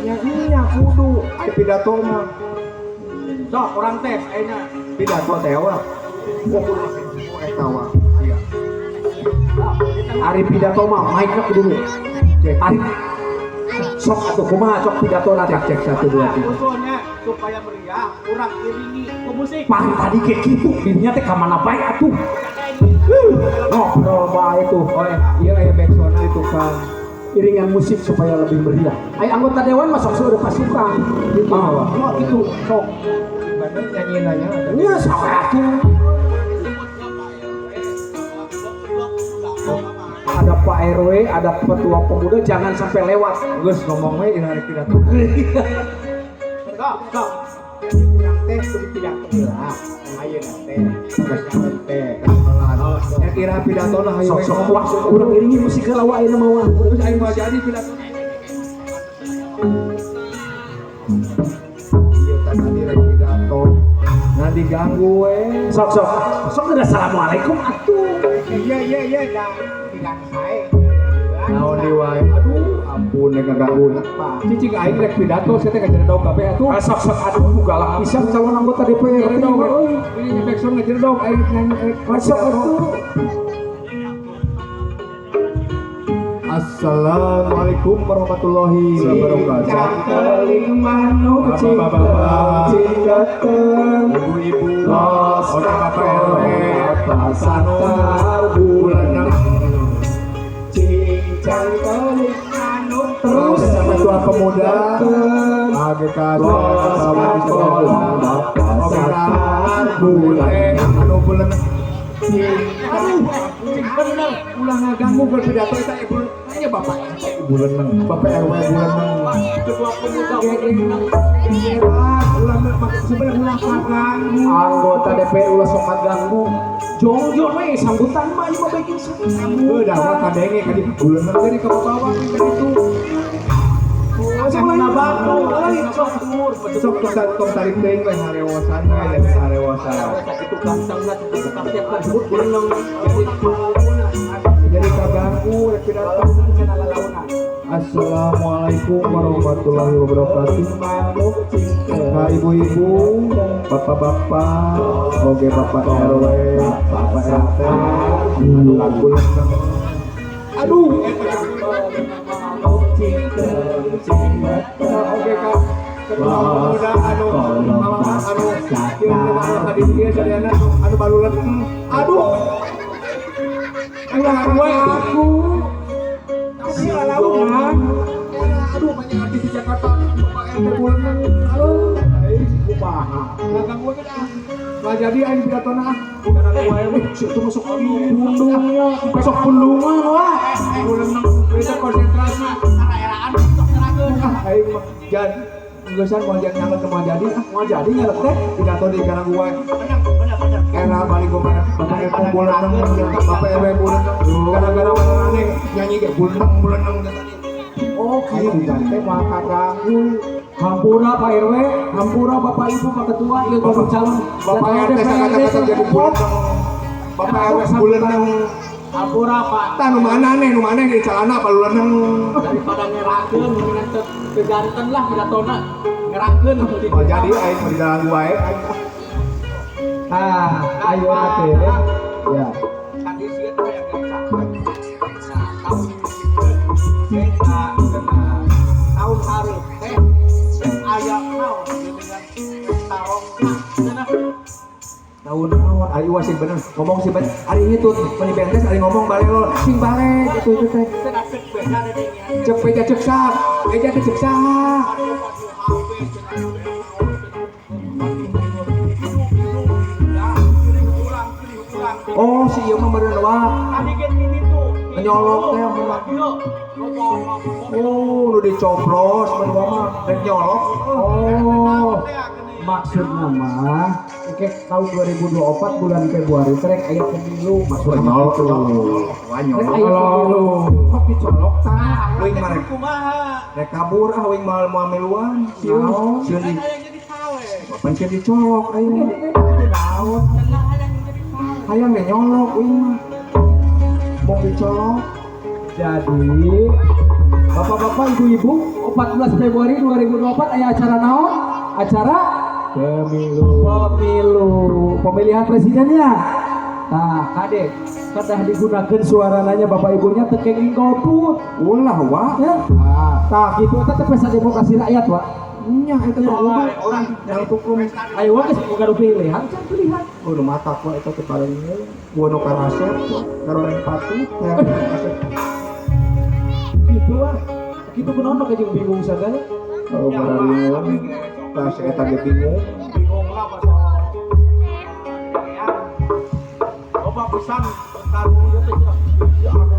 Ya iya kudu ai pidato mah. Sok orang tes ayeuna. Pidato teh wah. Kudu eta wah. Iya. Ari pidato mah mic dulu. Cek. Ari sok atuh kumaha sok pidato na cek 1 2 3. Usulnya supaya meriah, kurang iringi ke musik. Pan tadi kayak gitu, dirinya teh ka mana bae atuh. Ngobrol bae tuh. Oh iya aya backsound itu kan. Iringan musik supaya lebih meriah. Ai anggota dewan masuk sudah pasukan. Gitu. Oh, gitu. Sok. Ibadah nyanyi-nanya. Nya sawe atuh. Ada Pak RW, ada petua pemuda, jangan sampai lewat. Geus ngomong we dina hari pidato. Sok. Urang teh kudu pidato lah. Ayeuna teh. Geus teh. Ya kira pidato lah hayu Sok wah, urang iringi musik heula wae na mah. Terus aing mau jadi pidato. Iya kan tadi rek pidato. Nah diganggu we. Sok. Sok udah assalamualaikum atuh. Iya dah bilang sae. Naon di wae. Aduh, ampun nek ganggu. Cicing aing rek pidato saya teh ngajeredog kabeh atuh. Sok aduh galak pisan calon anggota DPR ini mah euy. Ini backsound ngajeredog aing nyanyi Sok atuh. Assalamualaikum warahmatullahi wabarakatuh. Cangkeling manuk Bapak-bapak, cingketem ibu-ibu, los bapak RW, pasangan bulan cingkeling manuk terus sama tua pemuda, agak pasangan bulan anu bulan bener ulah ngaganggu berpidato eta ibu nya bapak bulan bapak RW bulan Ketua pemuda ulah sebenarnya ulah ngaganggu anggota DPR ulah sok ngaganggu jongjo we sambutan mah ieu mah bikin udah mah kadenge ka di bulan dari ke bawah dari itu Asa mana Batu, sok tur, Sok tong tarik teuing we harewosan we jadi harewosan. itu ganteng lah, itu kasih kabut berenang. Jadi kaganggu rek pidato. Assalamualaikum warahmatullahi wabarakatuh. Ka ibu-ibu, bapak-bapak, oge bapak RW, bapak RT, lagu lengkap. Aduh, oke kak. Ketua muda anu mama anu kieu hadir ieu sadayana anu balulan. Aduh. Ulah gue aku. Si laluan. Aduh banyak artis di Jakarta. Bapak RT bulan. Aduh, si kumaha. Ganggu we kan. Lah jadi aing pidatona bukan aku wae we situ masuk pundungnya, masuk pundungan wah. Bulan kita konsentrasi era-eraan sok terageun. Aing mah jan geusaan mau jadi nyalek teh pidato di kana gue. Bener. Era balik gue mana bapak RT bulan bapak RW bulan gara-gara mana nih nyanyi ge bulan Oh, kieu teh mah kaganggu. Hampura Pak RW, hampura Bapak Ibu Pak Ketua, ieu baru calon bapak RT kata-kata jadi bulan bapak RW bulan hampura Pak. tah nu mana di celana palulan Daripada ngerakeun mendingan teu keganten lah pidatona. Ngerakeun atuh di. oh jadi aing di dalam wae Ayo ate ya. Tadi sih itu yang dicapai. Nah, tahun kita tahun hareup teh aya naon dengan tarongna. tahun naon ayo sing bener ngomong sing bener ari itu meni beres ari ngomong balik lo sing balik itu teh Sedang beda deui nya. cek beja cek sah eja teh cek sah oh si ieu mah meureun wah nyolok teh mah oh nu dicoplos mah mah rek nyolok Oh, maksudnya mah oke tahun 2024 bulan Februari trek aya pemilu maksudnya nyolok gitu. wah Trek nyolok aya pemilu. sok dicolok tah wing mah rek Kumaha? rek kabur wing mal miluan sieun Naon? sieun di Aya jadi sawe. pancen dicolok ayo Naon? hayang ge nyolok wing mah mau dicolok Jadi Bapak-bapak, ibu-ibu, 14 Februari 2024 aya acara naon? Acara pemilihan presidennya. Nah, Kade, kedah digunakan suarananya Bapak Ibunya tekenging golput. ulah wah Ya. Tah gitu eta teh pesta demokrasi rakyat, Wak. nya eta teh orang yang hukum Ayo wae geus boga pilihan, can pilihan. udah mata ku eta teh paling gua nu karasep karo empati ya Gitu Wak. Gitu kunaon ka jeung bingung sagala. kalau barariun tas eta ge bingung Bingung lah masalah. Coba pisan bentar dulu teh si anu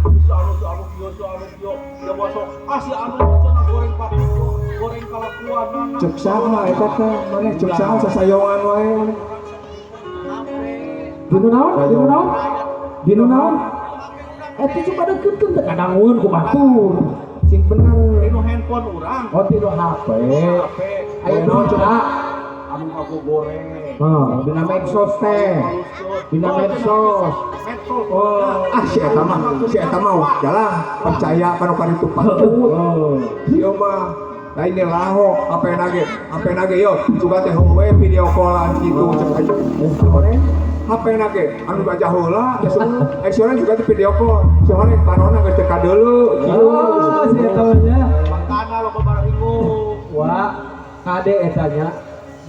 ya bosok si anu cenah goreng papi goreng kalakuan cek saha eta teh maneh cek saha sasayongan wae Dinu naon? Dinu naon? Dinu naon? Eta cuma deukeutkeun teh kadangun ku batur. Cing bener. anu handphone urang Oh tidur HP. HP Ayo naon cenah? anu kago goreng Dina medsos teh. Dina medsos. ah si eta mah jalan percaya kanu kaditu patut ieu mah lain ge laho HP nage yo coba teh we video callan kitu cek aja HP nage anu baca heula eksoran juga teh video call sore panonna geus teh kadeuleu Oh, si eta nya. makana lo babar minggu Wah, kade etanya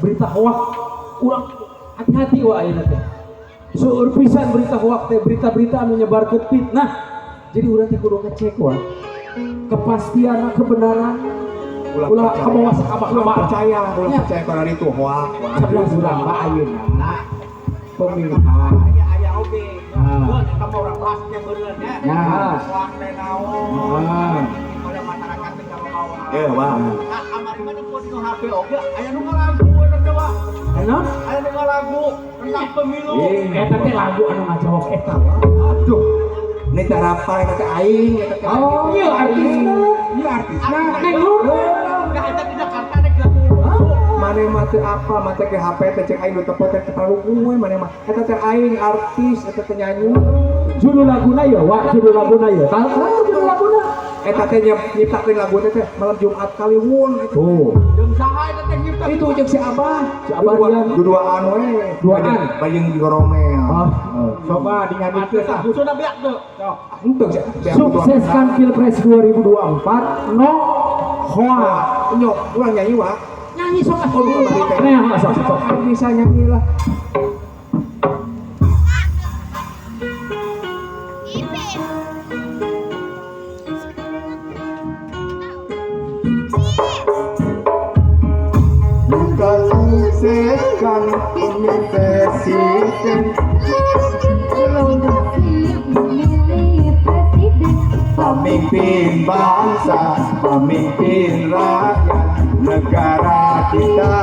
berita hoak urang hati-hati wa ayeuna teh. Seueur pisan berita hoak teh, berita-berita anu nyebarkeun fitnah. Jadi urang teh kudu ngecek wa. Kepastian kebenaran ulah kamu wasa kabah-kabah percaya kana itu hoak Sebelah urang mah ayeuna pemilihan. aya oge geus kamu orang plastik beureuh nya Nah. hoak teh naon oleh masyarakat teh kalau mau wah nah amari mah nu di HP oge aya nu ngalagu bener teh Wak. Enak? Aya nu ngalagu tentang pemilu Eta teh lagu anu ngajawab eta. aduh ini tarapa eta teh aing eta teh Oh, iya artisna. iya artisna Neng Nur. Enggak, eta tidak Maneh mah teu apa, mah teh ke HP teh cek aing nu tepet teh terlalu kuwe maneh mah. Eta teh aing artis, eta teh nyanyi. Judul laguna ya, Wak, judul laguna ya. Tahu judul laguna. Eta teh nyiptakeun lagu teh malam Jumat Kaliwon eta. Tuh, Jeung saha eta teh nyipta? Itu jeung si Abah. Si Abah Rian. Duaan we. Duaan. Bayeng digoromel. ah, Coba dinyanyikan lah. Musuhna biak tuh. Henteu sih. sukseskan Pilpres 2024. No hoa. Nyok, urang nyanyi wa. Nyanyi sok Oh, bukan balik teh. Nah, masuk. Bisa nyanyi lah. Kita sukseskan pemimpin presiden, pemimpin bangsa, pemimpin rakyat negara kita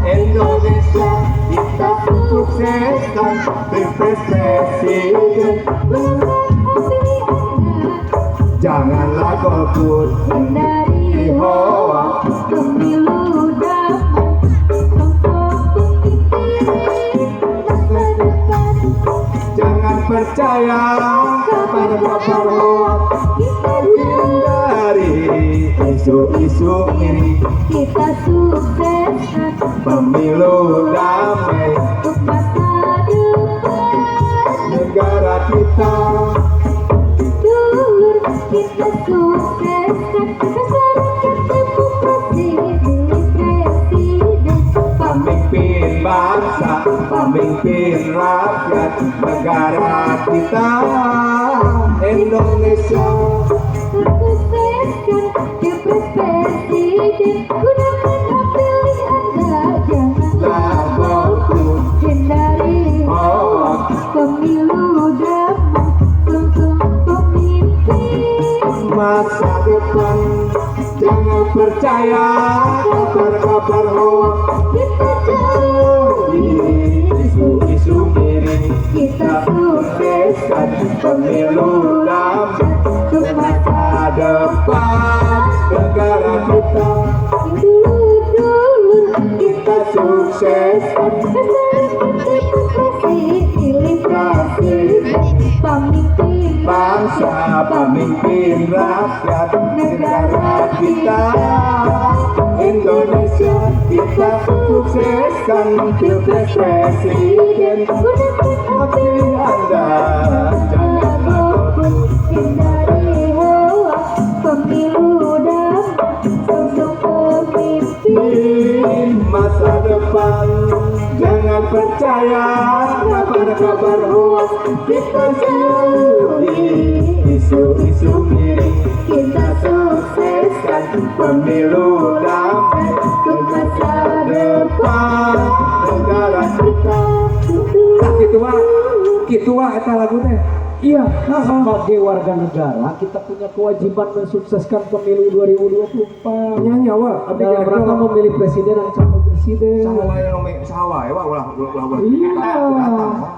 Indonesia. Kita sukseskan pilpres presiden. Janganlah golput, hindari hoak, pemilu damai, sosok pemimpin masa depan. jangan percaya kepada kabar hoak, Kita hindari isu-isu miring. kita sukseskan Pemilu damai untuk masa depan. negara kita. Dulur kita sukseskan masyarakat demokrasi, pilih presiden. Pemimpin bangsa, pemimpin rakyat negara kita Indonesia. Sukseskan pilpres presiden. Gunakan hak pilih Anda, janganlah golput, hindari hoak, pemilu damai, sosok pemimpin. Masa depan jangan percaya kabar-kabar hoak, Kita jauhi isu-isu miring. kita Sukseskan pemilu damai untuk masa depan negara kita. dulu Kita sukseskan masyarakat demokrasi, pilih presiden. Pemimpin bangsa, pemimpin rakyat negara kita Indonesia. Kita sukseskan pilpres presiden. Hati Anda janganlah golput, hindari hoak, pemilu damai, sosok pemimpin. masa depan. Jangan percaya pada kabar hoak, kita jauhi isu-isu miring. Kita sukseskan Pemilu damai untuk masa depan negara kita. Nah, gitu wah eta lagu teh. Iya, sebagai warga negara kita punya kewajiban mensukseskan pemilu 2024. Nyanyi wa, abdi Dalam rangka memilih presiden dan calon presiden. saha wae nome saha wae wa ulah. Iya.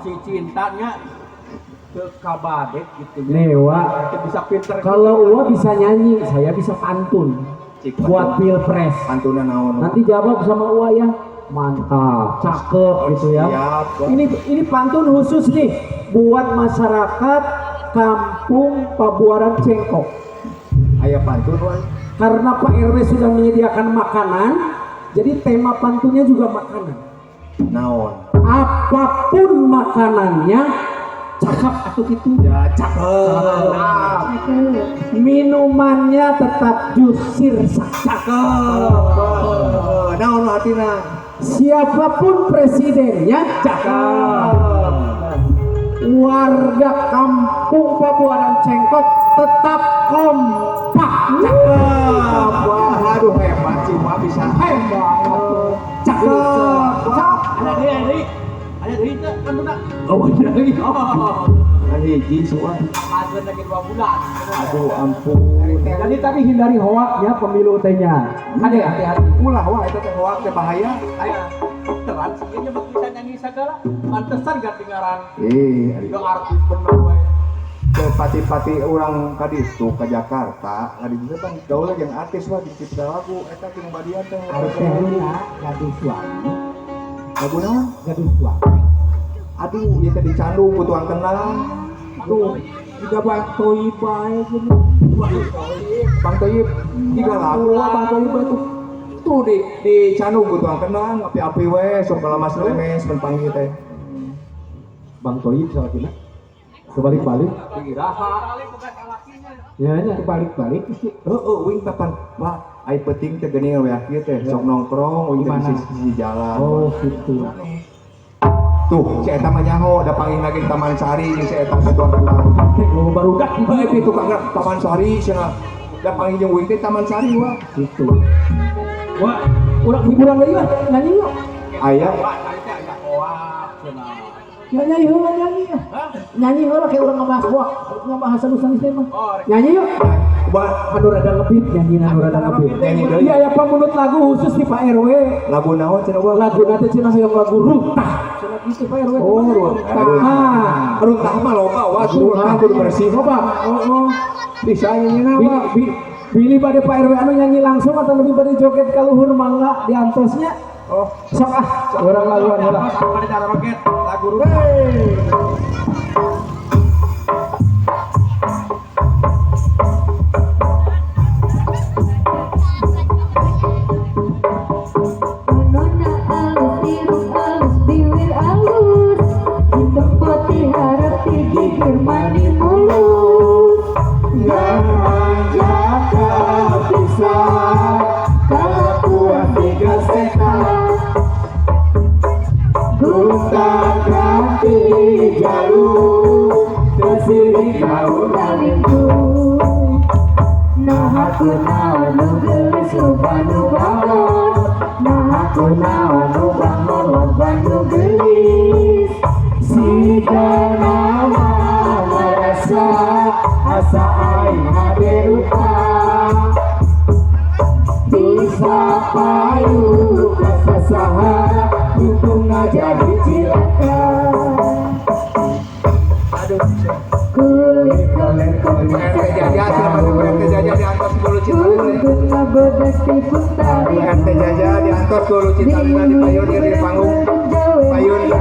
Si cintanya ke kabadek gitu. Nih, Wak. Itu bisa pinter. Kalau Uwa bisa nyanyi, saya bisa pantun buat pilpres. Pantuna naon? Nanti jawab sama Uwa ya. Mantap, cakep gitu ya. Siap. Ini pantun khusus nih buat masyarakat Kampung Pabuaran Cengkok. Aya pantun wae. Karena Pak RW sudah menyediakan makanan, jadi tema pantunnya juga makanan. Naon? Apapun makanannya, cakep atau gitu. Ya cakep. Minumannya tetap jus sirsa. Naon artina? Siapapun presidennya, cakep. Warga Kampung Pabuaran Cengkok tetap kompak. Cakep. Wah, aduh hebat sih mah bisa. Hebat. Cakep. Ada di itu kan udah. Oh iya. Kan hiji semua. Makan lagi 2 bulan. Aduh ampun. Jadi tadi hindari hoak ya pemilu tehnya. Ada hati-hati. Ulah wah eta teh hoak teh bahaya. Aya teran sih bisa nyanyi segala. Pantesan gak dengaran. Ari. Tiga artis bener we. ke pati-pati orang kaditu ke Jakarta kaditu kan gaul jeung artis wah dicipta lagu eta jeung badian teh Artelina gadis suami lagu naon gadis suami aduh ieu teh dicandu ku tuang kenal tuh juga Bang Toib bae gini Bang Toib tiga lagu lah Bang Toib itu tuh di candu ku tuang kenal api-api we sok lemas lemes mun panggil teh Bang Toib salah kira kebalik-balik ya kebalik-balik wing kapan wah ai penting teh geuning we kieu teh sok nongkrong wing di sisi jalan oh gitu tuh si eta mah nyaho da panggil lagi Taman Sari jeung si eta satuan kenal lo baru dak bae itu kagak Taman Sari cenah da panggil jeung wing teh Taman Sari wah gitu wah urang hiburan lagi lah nyanyi yuk aya nyanyi yuk nyanyi yuk kayak orang ngebahas halus-halus mah nyanyi yuk anu rada ngebit nyanyi nyanyi deui iya aya pamunut lagu khusus di Pak RW lagu naon cenah wah lagu nanti cenah yang lagu runtah cenah gitu Pak RW oh runtah mah loba wah runtah kudu bersih coba bisa nyanyi apa Billy pada Pak RW anu nyanyi langsung atau lebih pada joget kaluhur mangga di antosnya oh sok orang laguan heula pada cara roket lagu rumah Nona alus irung alus bibir alus hitam putih harap digigir mani mulus jaka bisa kalau kuat tiga setan gunta ganti jalur tersiri kau minggu nah aku naon nu geus loba nu bangun nah aku naon nu bangun loba nu geus Sida nama merasa asa aing hade rupa bisa payu kasasaha hubungna jadi cilaka kulit RT Jaja sama RT Jaja di atas 10 Citarum Bunga bodas tipus tarik RT Jaja di atas 10 Citarum di Payun di panggung Payun di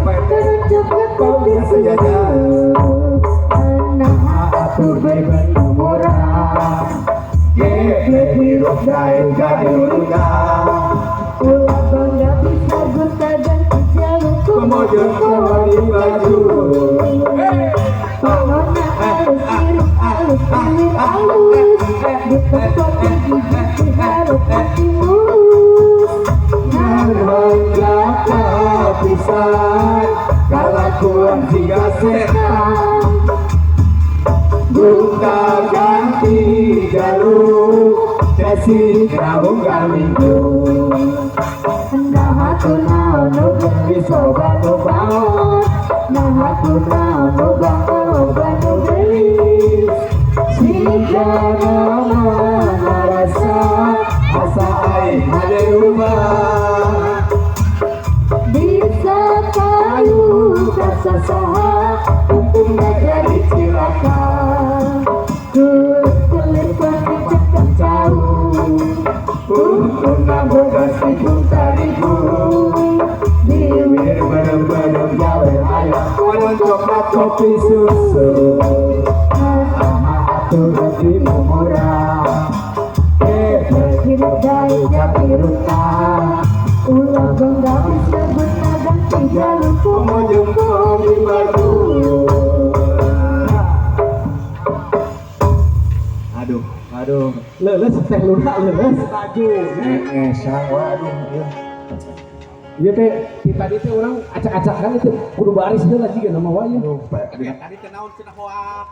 RT Jaja anak atur beban murah gede hirup dayu gaduruna ulah bangga bisa gonta ganti jalur kemojong kawali baju Nona alus irung alus bibir alus di tempat gigi harap hati mulus Jaka pisan kalakuan tiga setan gunta ganti jalur sesi kabung minggu nah aku naon nu geus loba nu bangun nah aku naon nu bangun loba nu geus Sida nama merasa asa aing hade rumah bisa payu kasasaha untungna jadi cilaka kulit pencekan jauh untungna bogas tipung tarigu bibir bareng-bareng jalan ayam warna coklat kopi susu atur hati murah hidup dari jati ruta ulah bangga bisa gonta ganti jalur kemojong kawali baju aduh leles teh lunak leles baju ngesang waduh iya teh di tadi teh orang acak-acak kan itu kudu baris deh lagi kan nama wae tadi kenaun cenah hoak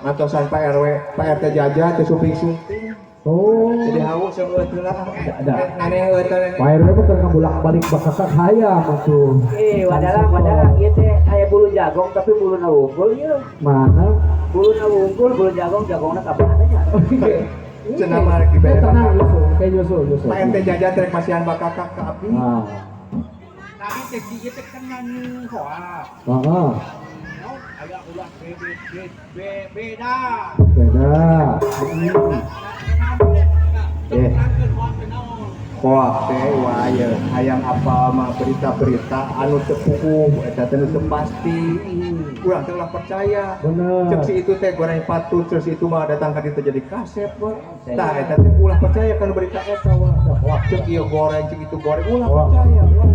ngantosan Pak RW Pak RT Jaja teh suping-suping oh jadi haus yang eueuh lah ada aneh eueuh Pak RW mah keur bolak-balik bakakak hayam atuh Wadalah ieu teh aya bulu jagong tapi buluna unggul ieu. mana Buluna unggul, bulu jagongna kabehana nya. cenah mah rek dibere tenang Yusuf kayak Yusuf Pak RT Jaja teh masihan bakakak ka abdi ah tadi teh ieu teh kan nyanyi hoak Aya ulah beda. Beda. Eh. Hoak teh waya hayang apa mah berita-berita anu teu puguh eta teh nu teu pasti. Urang teh ulah percaya. Bener. Cek si itu teh goreng patut terus itu mah datang ka ditu jadi kaset we. Tah eta teh ulah percaya kana berita eta we. Hoak cek ieu goreng cek itu goreng ulah percaya we.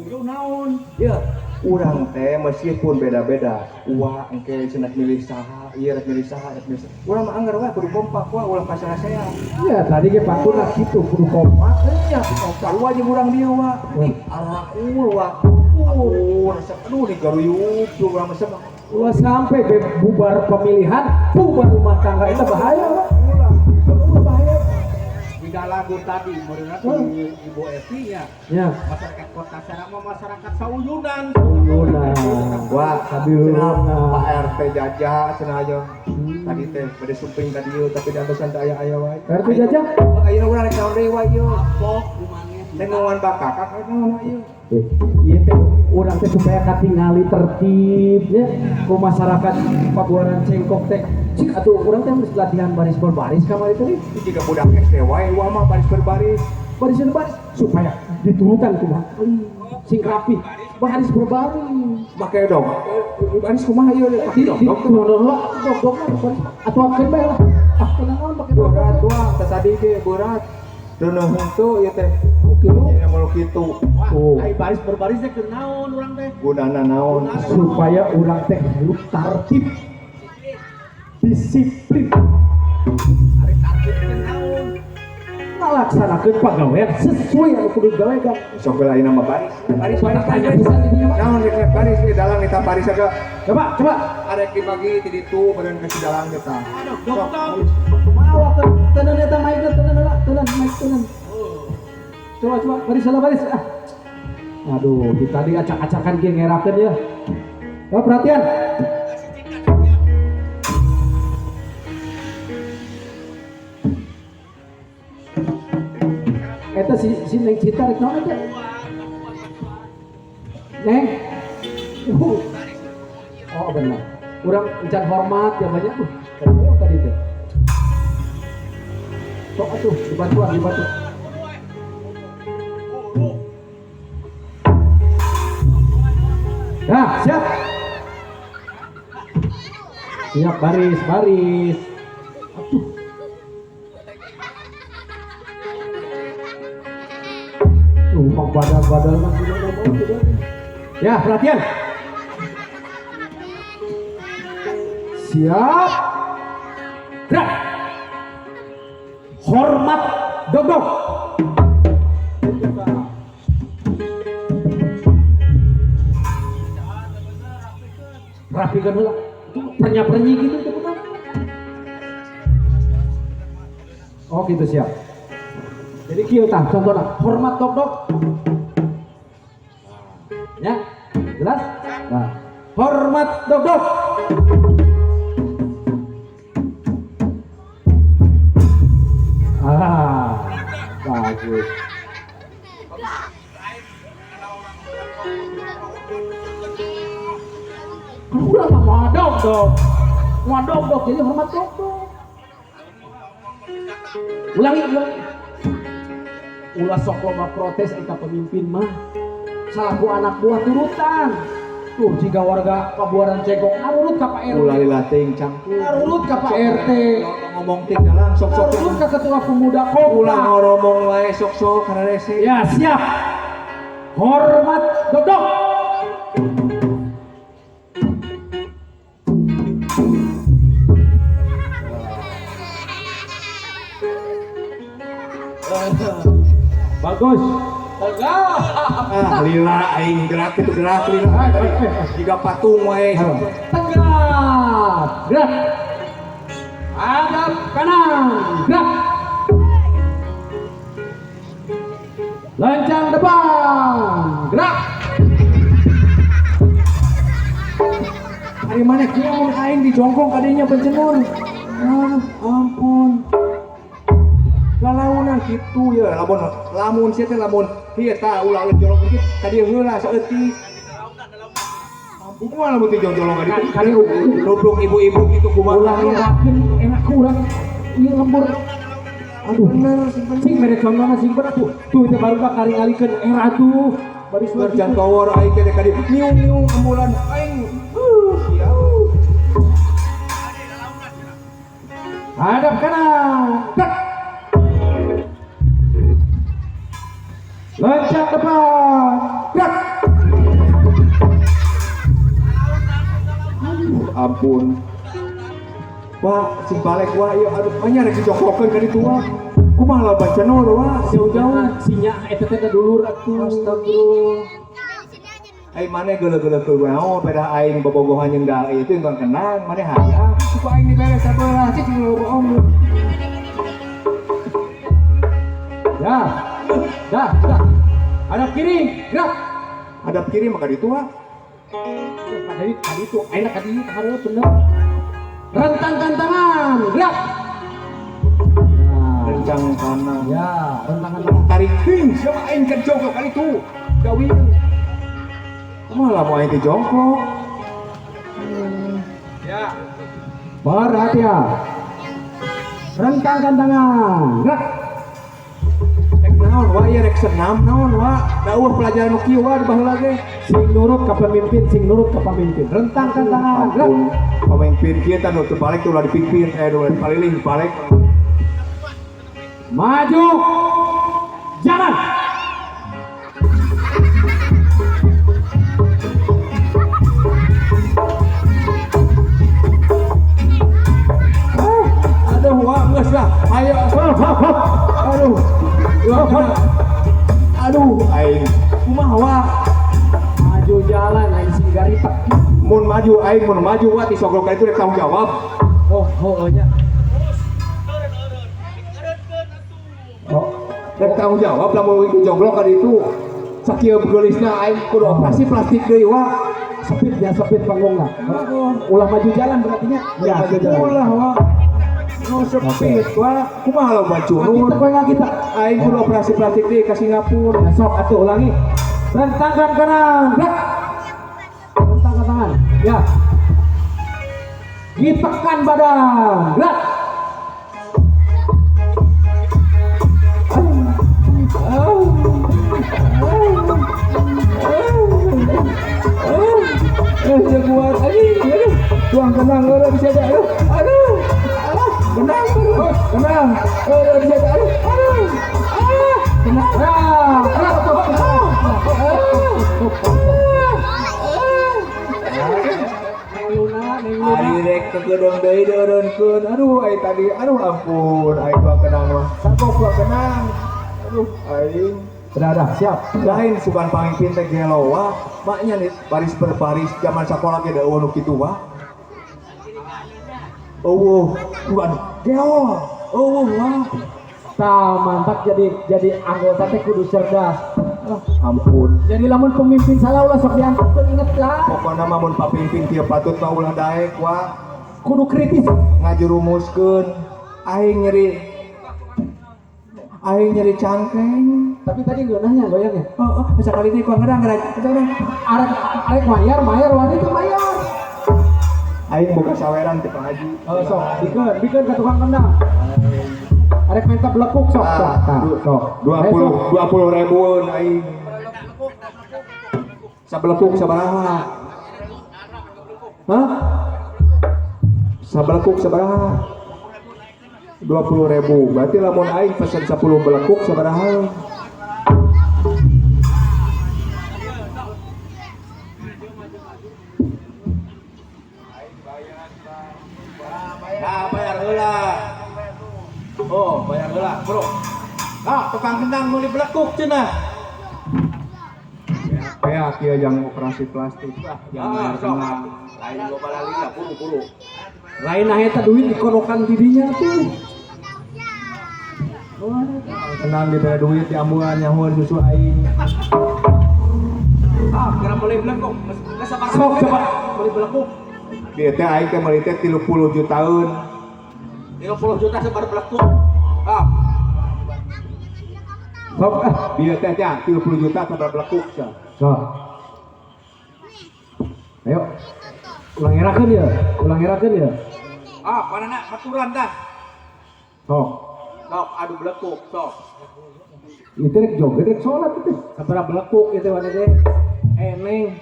Lu naon? Ya, urang teh meskipun beda-beda, uang engke cenah milih saha, ieu rek milih saha, rek milih saha. Urang mah anggar we kudu kompak we ulah kasaya. Iya, tadi ge patuna kitu kudu kompak. Ya, sarua jeung urang dieu wa. Arakul wa. Rasa aduh di garuyup tuh urang mah sama. Ulah sampai bubar pemilihan, bubar rumah tangga itu bahaya. Ulah bahaya. Hingga lagu tadi menurut Ibu Evi nya Ya. masyarakat kota Serang mah masyarakat sauyunan. Wah, sabiuna. Pak RT Jaja cenah aja. Tadi teh bade sumping ka dieu tapi di atasan teh aya wae. RT Jaja? Ayeuna urang rek naon deui wae ieu. Pok rumahnya. Teh nuan bakakak naon ieu. Iya teh urang teh supaya katingali tertibnya ku masyarakat Pabuaran Cengkok teh. Cik atuh urang teh mesti latihan baris berbaris kamari teh. Jika budak SD wae wa mah baris berbaris. Baris berbaris supaya diturutan kumaha. Sing rapi. Baris berbaris. Make dong. Baris kumaha ieu teh? Di dok baris. Atuh akeun bae lah. Ah tenang naon pake Berat doang, tadi ge berat. Deueuh henteu ieu teh. Kitu. Nya mulu kitu. Oh. Ai baris berbaris teh keur naon urang teh? Gunana naon? Supaya urang teh hidup tertib. Disiplin. Ari target teh naon? Ngalaksanakeun pagawean sesuai anu kudu digawekan. Sok lain nama baris. Baris Tanya bisa jadinya mah. Naon rek baris di dalang kita baris aga. Coba. Ada dibagi ti ditu beureun ke dalang kita. Dokter. Mau tenan eta mic-na tenan mic tenan. Coba baris salah baris. Ah. Aduh, di tadi acak-acakan ge ngerakeun ya. Oh, perhatian. Eta si Neng Cita rek naon eta? Neng. Oh, benar. Urang encan hormat ya banyak tuh. Oh, tadi teh. Sok atuh dibantu. Nah, siap. Siap baris. Aduh. Tumpang badal mah tidak. Ya, perhatian. Siap. Gerak. Hormat dogdog. Rapikan heula. Pernya-pernya gitu itu betul. Oh gitu siap. Jadi kieu tah contohna hormat dogdog. Ya, jelas? Nah, hormat dogdog. Bagus. Udah mah dog. Jadi hormat dog. Ulangi. Ulah sok loba protes eta pemimpin mah. Salaku anak buah turutan. Tuh jika warga Pabuaran Cengkok nurut ka Pak RT. Ulah lilating cangkul. Nurut ka Pak RT. Ngomong ting dalang sok-sok. Nurut ka ketua pemuda kota. Ulah ngomong wae sok-sok kana rese. Ya siap. Hormat dogdog. Bagus. Lila aing gerak lila. Jika patung wae. Tegak. Gerak. Hadap kanan. Gerak. Lancang depan. Gerak. Ari mana kieu aing dijongkong kadinya pencenun. Ampun. Lalauna kitu ya, lamun sia teh lamun ieu tah ulah jorok dikit ka dieu heula saeutik. Kumaha lamun teh jong-jolong ka ditu? Kali Nubruk ibu-ibu gitu kumaha? ulang ngerakeun enak kurang ieu lembur. Aduh bener sing mere contohna sing bener tuh. Tuh teh baru kari ngalikeun era tuh. Bari suara Berjan tower aing teh ka ditu. Niung ambulan aing. Siap. hadap kanan. Tak. Loncat depan. Tak. Ampun. Wah, sing balik wah ieu aduh anya rek dicoklokeun ka ditu wah. Kumaha lah baca nor wah jauh-jauh. Sinya eta teh dulur atuh. Astagfirullah. Aing maneh geuleuh-geuleuh keur wae beda aing bobogohan jeung da ieu teh engkang kenang maneh hayang. Suku aing diberes sabelah cik bohong. Ya. Dah. Hadap kiri. Gerak. Hadap kiri maka ditu wah. Tadi itu enak tadi harus bener. Rentangkan tangan. Gerak. Rencang kanan. Ya, rentangkan tangan. Tarik ting sama aing kan jongkok kali itu. Gawin. Malah mau aing teh jongkok. Ya. Perhatian. Rentangkan tangan. Gerak. Rek naon wah ieu rek senam naon wah. Dawuh pelajaran nu kieu wah di baheula ge. Sing nurut ke pemimpin. Rentangkan tangan. Gerak. Ampun. Pemimpin kieu teh nu teu balik tuh ulah dipimpin ulah dipalilih balik. Maju. Jalan. Aduh wah geus lah. Ayo. Aduh. Aduh aing. Kumaha wah? Maju jalan aing sing garitak. Mun maju aing mun maju wah ti sogok itu rek tanggung jawab. Oh nya. Rek tanggung jawab lamun iki joglok ka ditu. Sakieu geulisna aing kudu operasi plastik deui wah. Sepit panggungna. Ulah maju jalan berarti nya. Ya, Ulah wah. No sepit wah. Kumaha lo baju? Kita kowe kita. Aing kudu operasi plastik deui ka Singapura. Nah, sok atuh ulangi. Rentangkan kanan. Gerak. Rentangkan tangan. Ya. Ditekan badan. Gerak. Ya kuat aduh. Tuang kenang ora bisa dah. Aduh. Kenang. Kenang. Ora bisa dah. Aduh. Kenang. Ari rek kegedong deui deureunkeun. Aduh ai tadi. Aduh ampun. Ai tuang kenang mah. Sagok tuang kenang. Aduh aing. Dah, siap. Lain sukan pamimpin teh gelo wah. Maknya nih baris per baris zaman sekolah ge daeuh nu kitu wah. Bukan gelo. Wah. Tah mantap jadi anggota teh kudu cerdas. Ampun. Jadi lamun pemimpin salah ulah sok diangkatkeun inget lah. Pokona mah mun pamimpin kieu patut mah ulah daek wah. Kudu kritis. Ngajurumuskeun aing nyeri cangkeng. Tapi tadi geunahnya goyangnya. Sekali ini kurang ngerang Arek mayar wani teh mayar. aing boga saweran teh Pak Haji. Sok bikeun ka tukang kendang. Arek minta belekuk sok. Sok. 20 ribuan aing. Sabelekuk sabaraha? Hah? Sabelekuk sabaraha? 20.000. Berarti lamun aing pesen 10 belekuk sabaraha? Nah, bayar heula. Oh, bayar heula, Bro. Nah, tukang kendang nu dibelekuk cenah. Ya, kieu yang operasi plastik. Ah, sok. Lain loba lali lah, buru-buru. Lain eta duit dikonokan didinya tuh. Tenang diberi duit diambulan nyahuan susu aing. Ah, kira beli belekuk. Geus sabar Sok coba. beli belekuk. Dia teh aing teh meuli teh 30 jutaan. 30 juta sabar belekuk. Ah, Sok Dia teh 30 juta sabar belekuk. Sok. Ayo. Ulang erakeun ya. Ulang erakeun ya. Ah, panana baturan dah. Sok. Sok adu belekuk, sok. Itu rek joget rek sholat itu. Sabaraha belekuk itu wana teh. Neng.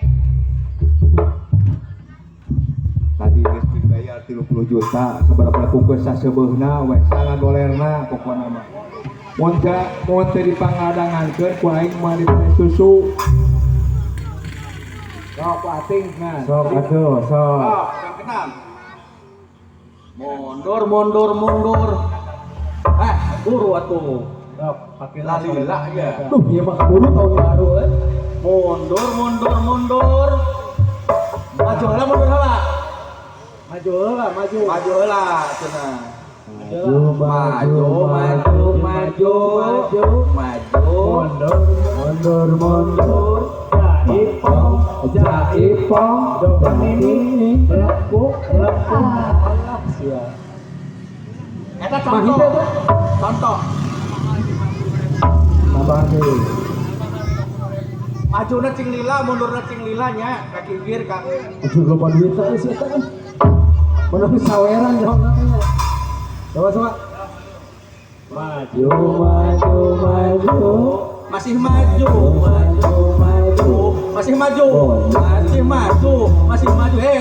Tadi geus dibayar 30 juta sabaraha belekuk geus sasebeuna we sangadolerna pokona mah. Mun teu dipangadangankeun ku aing mah diberi susu. Sok ating nah. Sok atuh, sok. Ah, yang kenal. Mundur. Buru atuh. Sok pakai Lalila ya. Tuh, ieu mah kaburu tahun baru Mundur. Maju heula mundur heula. Maju lah, maju. Maju heula cenah. Maju. Mundur. Jaipong. Doban ini. Belekuk. Siap. Eta contoh. Contoh. Tambah deui. Majuna cing lila, mundurna cing lila nya, kaki kiri ka. Ujur loba duit teh sih eta kan. Mana bisa saweran jawabna. Coba. Maju. Masih maju.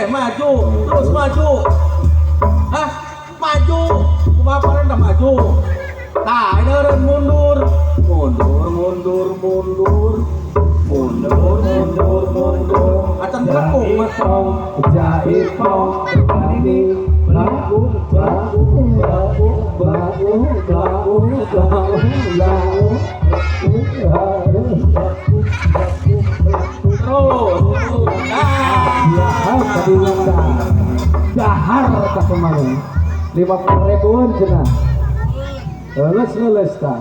Maju. Terus maju. Hah? Maju. Kumaha paran dah maju. Tah, eureun mundur. Acan belekuk mah. Jaipong. Ini belakung. Terus. Dahar tak kemarin 50.000-an cenah. Leles tah.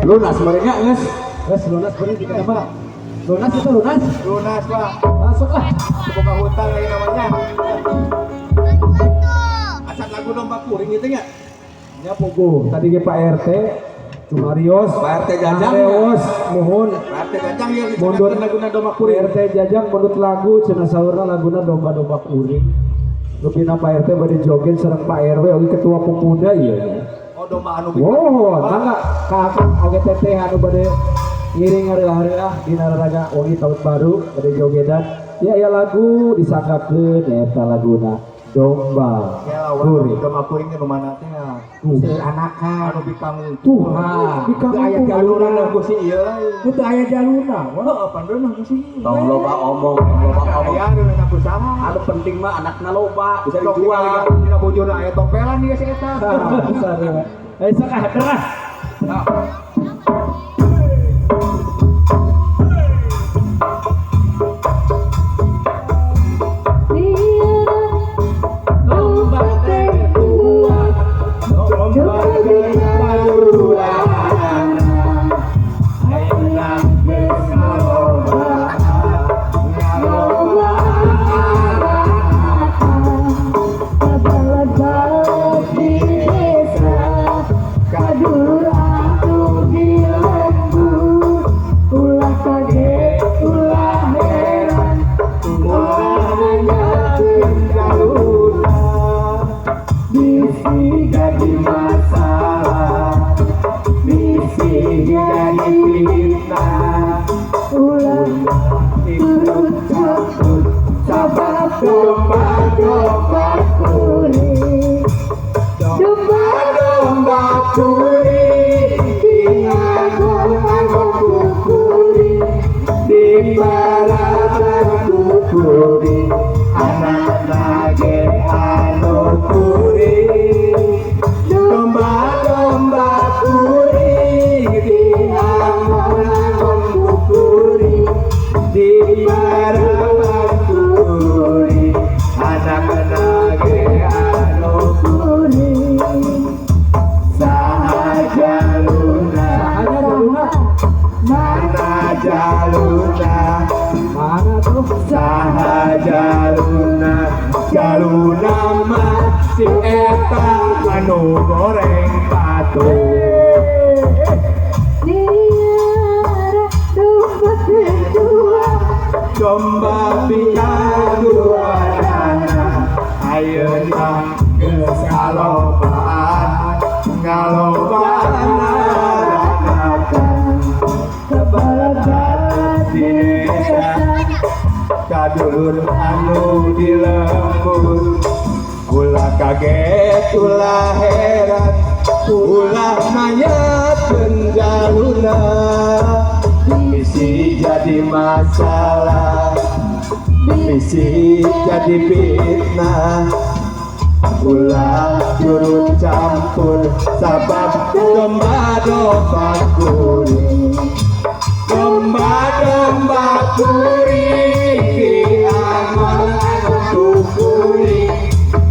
Lunas mereka geus. Geus lunas beureung di kana mah. Lunas itu lunas. Lunas Pak. Masuk lah. Buka hutang ini namanya. Acan lagu domba kuring itu nya. Nya pugu. Tadi ge Pak RT Cumarios, Pak RT Jajang. Areos, mohon Berarti gajang ya mundur laguna domba kuring. RT Jajang menurut lagu cenah saurna laguna domba-domba kuring. Rupina Pak RT bade joget sareng Pak RW oge ketua pemuda ieu nya. Oh domba anu Oh, tangga kakak oge teteh anu bade ngiring hareulah dina raraga oge tahun baru bade jogedan. Ya lagu disangkakeun eta laguna domba Ya kuring. domba kuring nu mana teh? Anakan Anu bikang tuh di aya kampung jaluran ku si ieu. itu aya jaluna. Heeh, pandeuna ku si. Tong loba omong. Aya nu na usaha. Anu penting mah anakna loba bisa Sok dijual. dina bojona aya topelan ieu si eta. Sok derah. Jaluna mah si eta anu goreng Niara domba kedua domba pikadua dana ayeuna geus ngalobaan di desa kadulur anu di lembur ulah kaget ulah heran ulah nanyakeun jaluna bisi jadi masalah bisi jadi fitnah ulah turut campur sabab domba kuring domba kuring aman kuring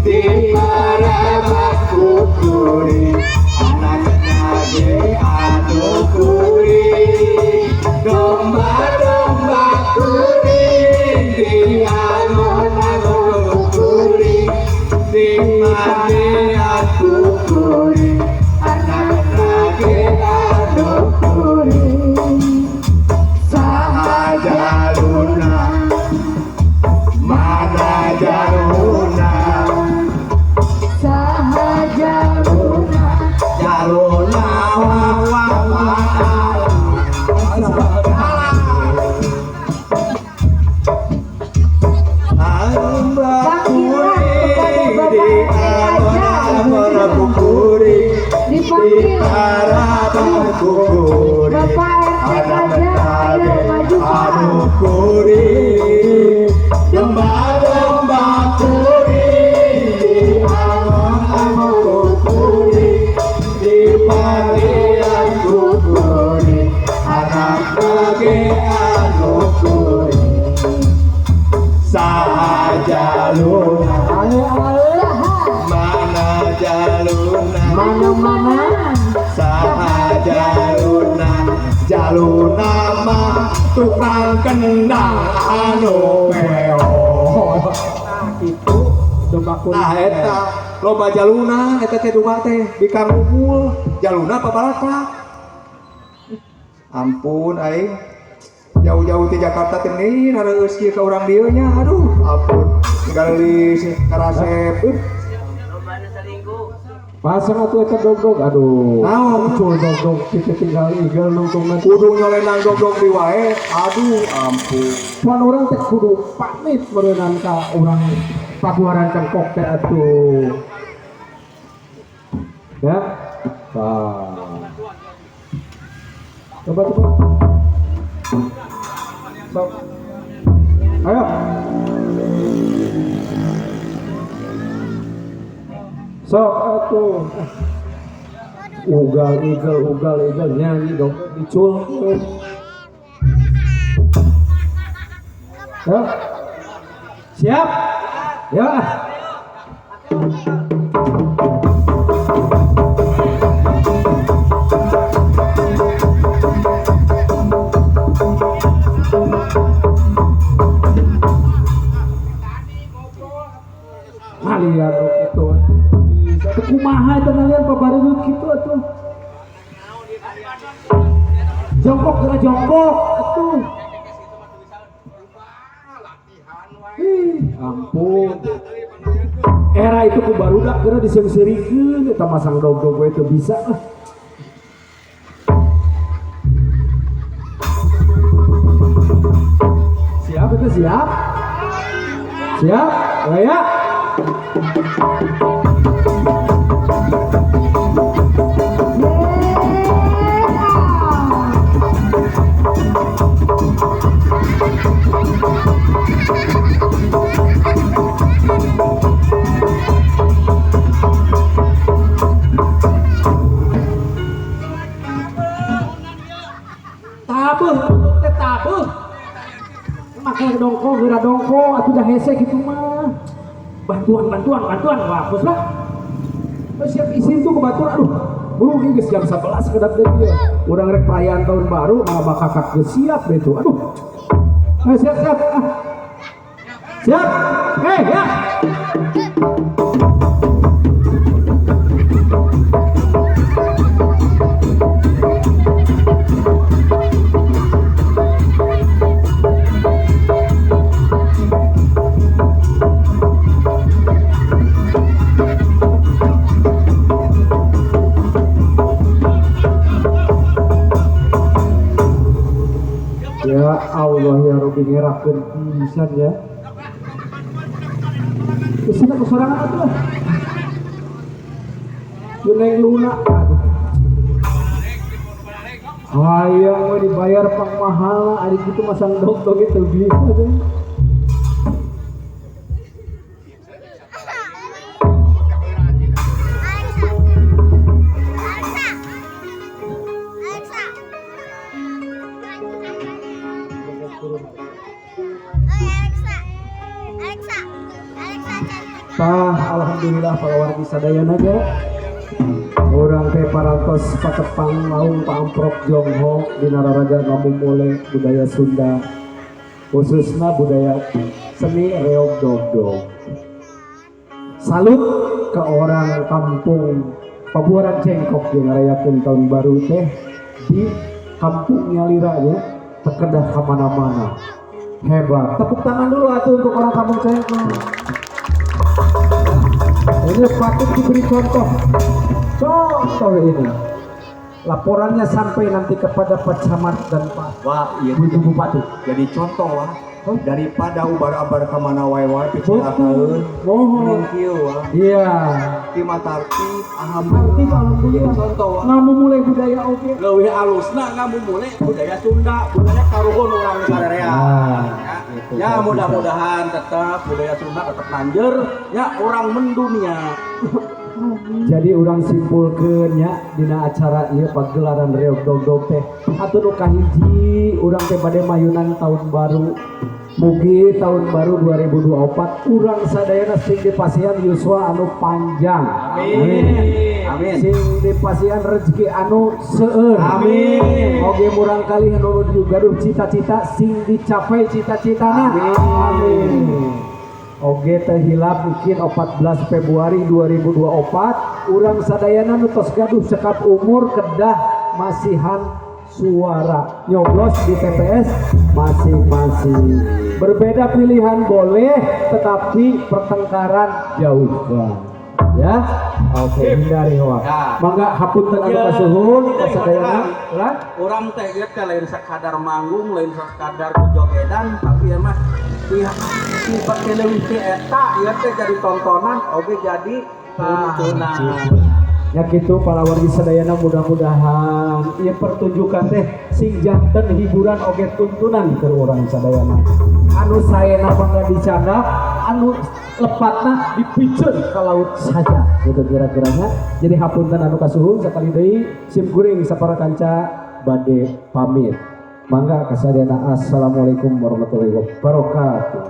di parabat kuring anak nage anu kuring domba kuring di aman kuring di mane aku kuring anak nage anu kuring sahaja luna mana jaluna sahaja luna jaluna domba kuring di panggilan kuring anak nage anu kuring sahaja luna mana jaluna mana sahaja jaluna mah tukang kendang anu meong Itu domba kuring. nah eta loba jaluna eta teh dua teh di kang unggul jaluna pabalata ampun aing jauh-jauh di Jakarta teh nih naraeus kieu ka urang dieu nya aduh ampun tinggal di Karasep Pasang atuh eta dog-dog, aduh. Naon? Muncul dog-dog kita tinggal igel nongkrongna. kudu nyolenang dog-dog di wae aduh ampun Cuman orang teh kudu pamit meureunnan ka urang pabuaran cengkok teh atuh. Ya. Coba. Sok. Ayo. Sok atuh. Ugal igel nyanyi dong dicul. Ya. Siap? Ya. Kalian itu kumaha itu kalian pabareut kitu atuh. Jongkok geura jongkok atuh. Ampun. Era itu ku barudak geura diseungsirikeun eta masang dog-dog we teu bisa. Siap itu siap? Siap? Ya. Tabuh. Make dongko, geura dongko, atuh dah hese kitu mah. Bantuan, wah, bos lah. Siap isin tuh ke batur, aduh. Buru geus jam 11 kedap deui dia. Urang rek perayaan tahun baru, malah kakak geus siap deh tuh. Aduh. Siap. Siap. Ya. dingerakeun pisan ya. Kesana kesorangan atuh lah. Yun Neng Luna. Hayang we dibayar pang mahal, ari kitu masang dog-dog itu bisa tuh. Tah, alhamdulillah para wargi sadayana ge. Urang teh parantos patepang laung paamprok Jongho dina raraga ngamumule budaya Sunda. Khususna budaya seni reog dogdog. Salut ke orang kampung Pabuaran Cengkok yang ngarayakeun tahun baru teh di kampungnya Liranya terkedah kemana-mana. Hebat. Tepuk tangan dulu atuh untuk orang kampung Cengkok. Ini patut diberi contoh ini. Laporannya sampai nanti kepada Pak Camat dan Pak Wah, iya Bupati. jadi contoh wah. Daripada ubar-abar ke mana wae-wae piculakaeun. Mohon. Thank you wah. Iya. Ti matarti Nanti kalau jadi kuliah contoh wah. ngamu mulai budaya oke. leuwih alusna ngamumule budaya Sunda, budaya karuhun urang sarerea. Gitu. Ya mudah-mudahan tetap budaya Sunda tetap lanjut ya orang mendunia. Jadi orang simpulkeun nya dina acara ieu pagelaran reog dogdog teh atuh nu kahiji urang teh bade mayunan tahun baru. Mugi tahun baru 2024 urang sadayana sing dipasihan yuswa anu panjang. Amin. Sing dipasihan rezeki anu seueur. Amin. Oge murang kali anu gaduh cita-cita sing dicapai cita-citana. Amin. Oge teh hilap mungkin 14 Februari 2024 urang sadayana nu tos gaduh cekap umur kedah masihan suara nyoblos di TPS masing-masing. Berbeda pilihan boleh, tetapi pertengkaran jauhkan. Ya, oke, hindari hoak. Ya. Mangga hapunten anu kasuhun kasadayana. Ulah. Orang teh ieu teh lain sakadar manggung, lain sakadar jogedan, tapi ya mah si pakai leuwih teh eta ieu teh jadi tontonan oge jadi tuntunan. Ya gitu para wargi sadayana mudah-mudahan ieu pertunjukan teh sing janten hiburan oge tuntunan ke urang sadayana. Anu saena mangga dicandak, anu lepatna dipiceun ka laut saja gitu kira-kiranya. Jadi hapunten anu kasuhun sakali deui sim kuring sapara kanca bade pamit. Mangga kasadayana assalamualaikum warahmatullahi wabarakatuh.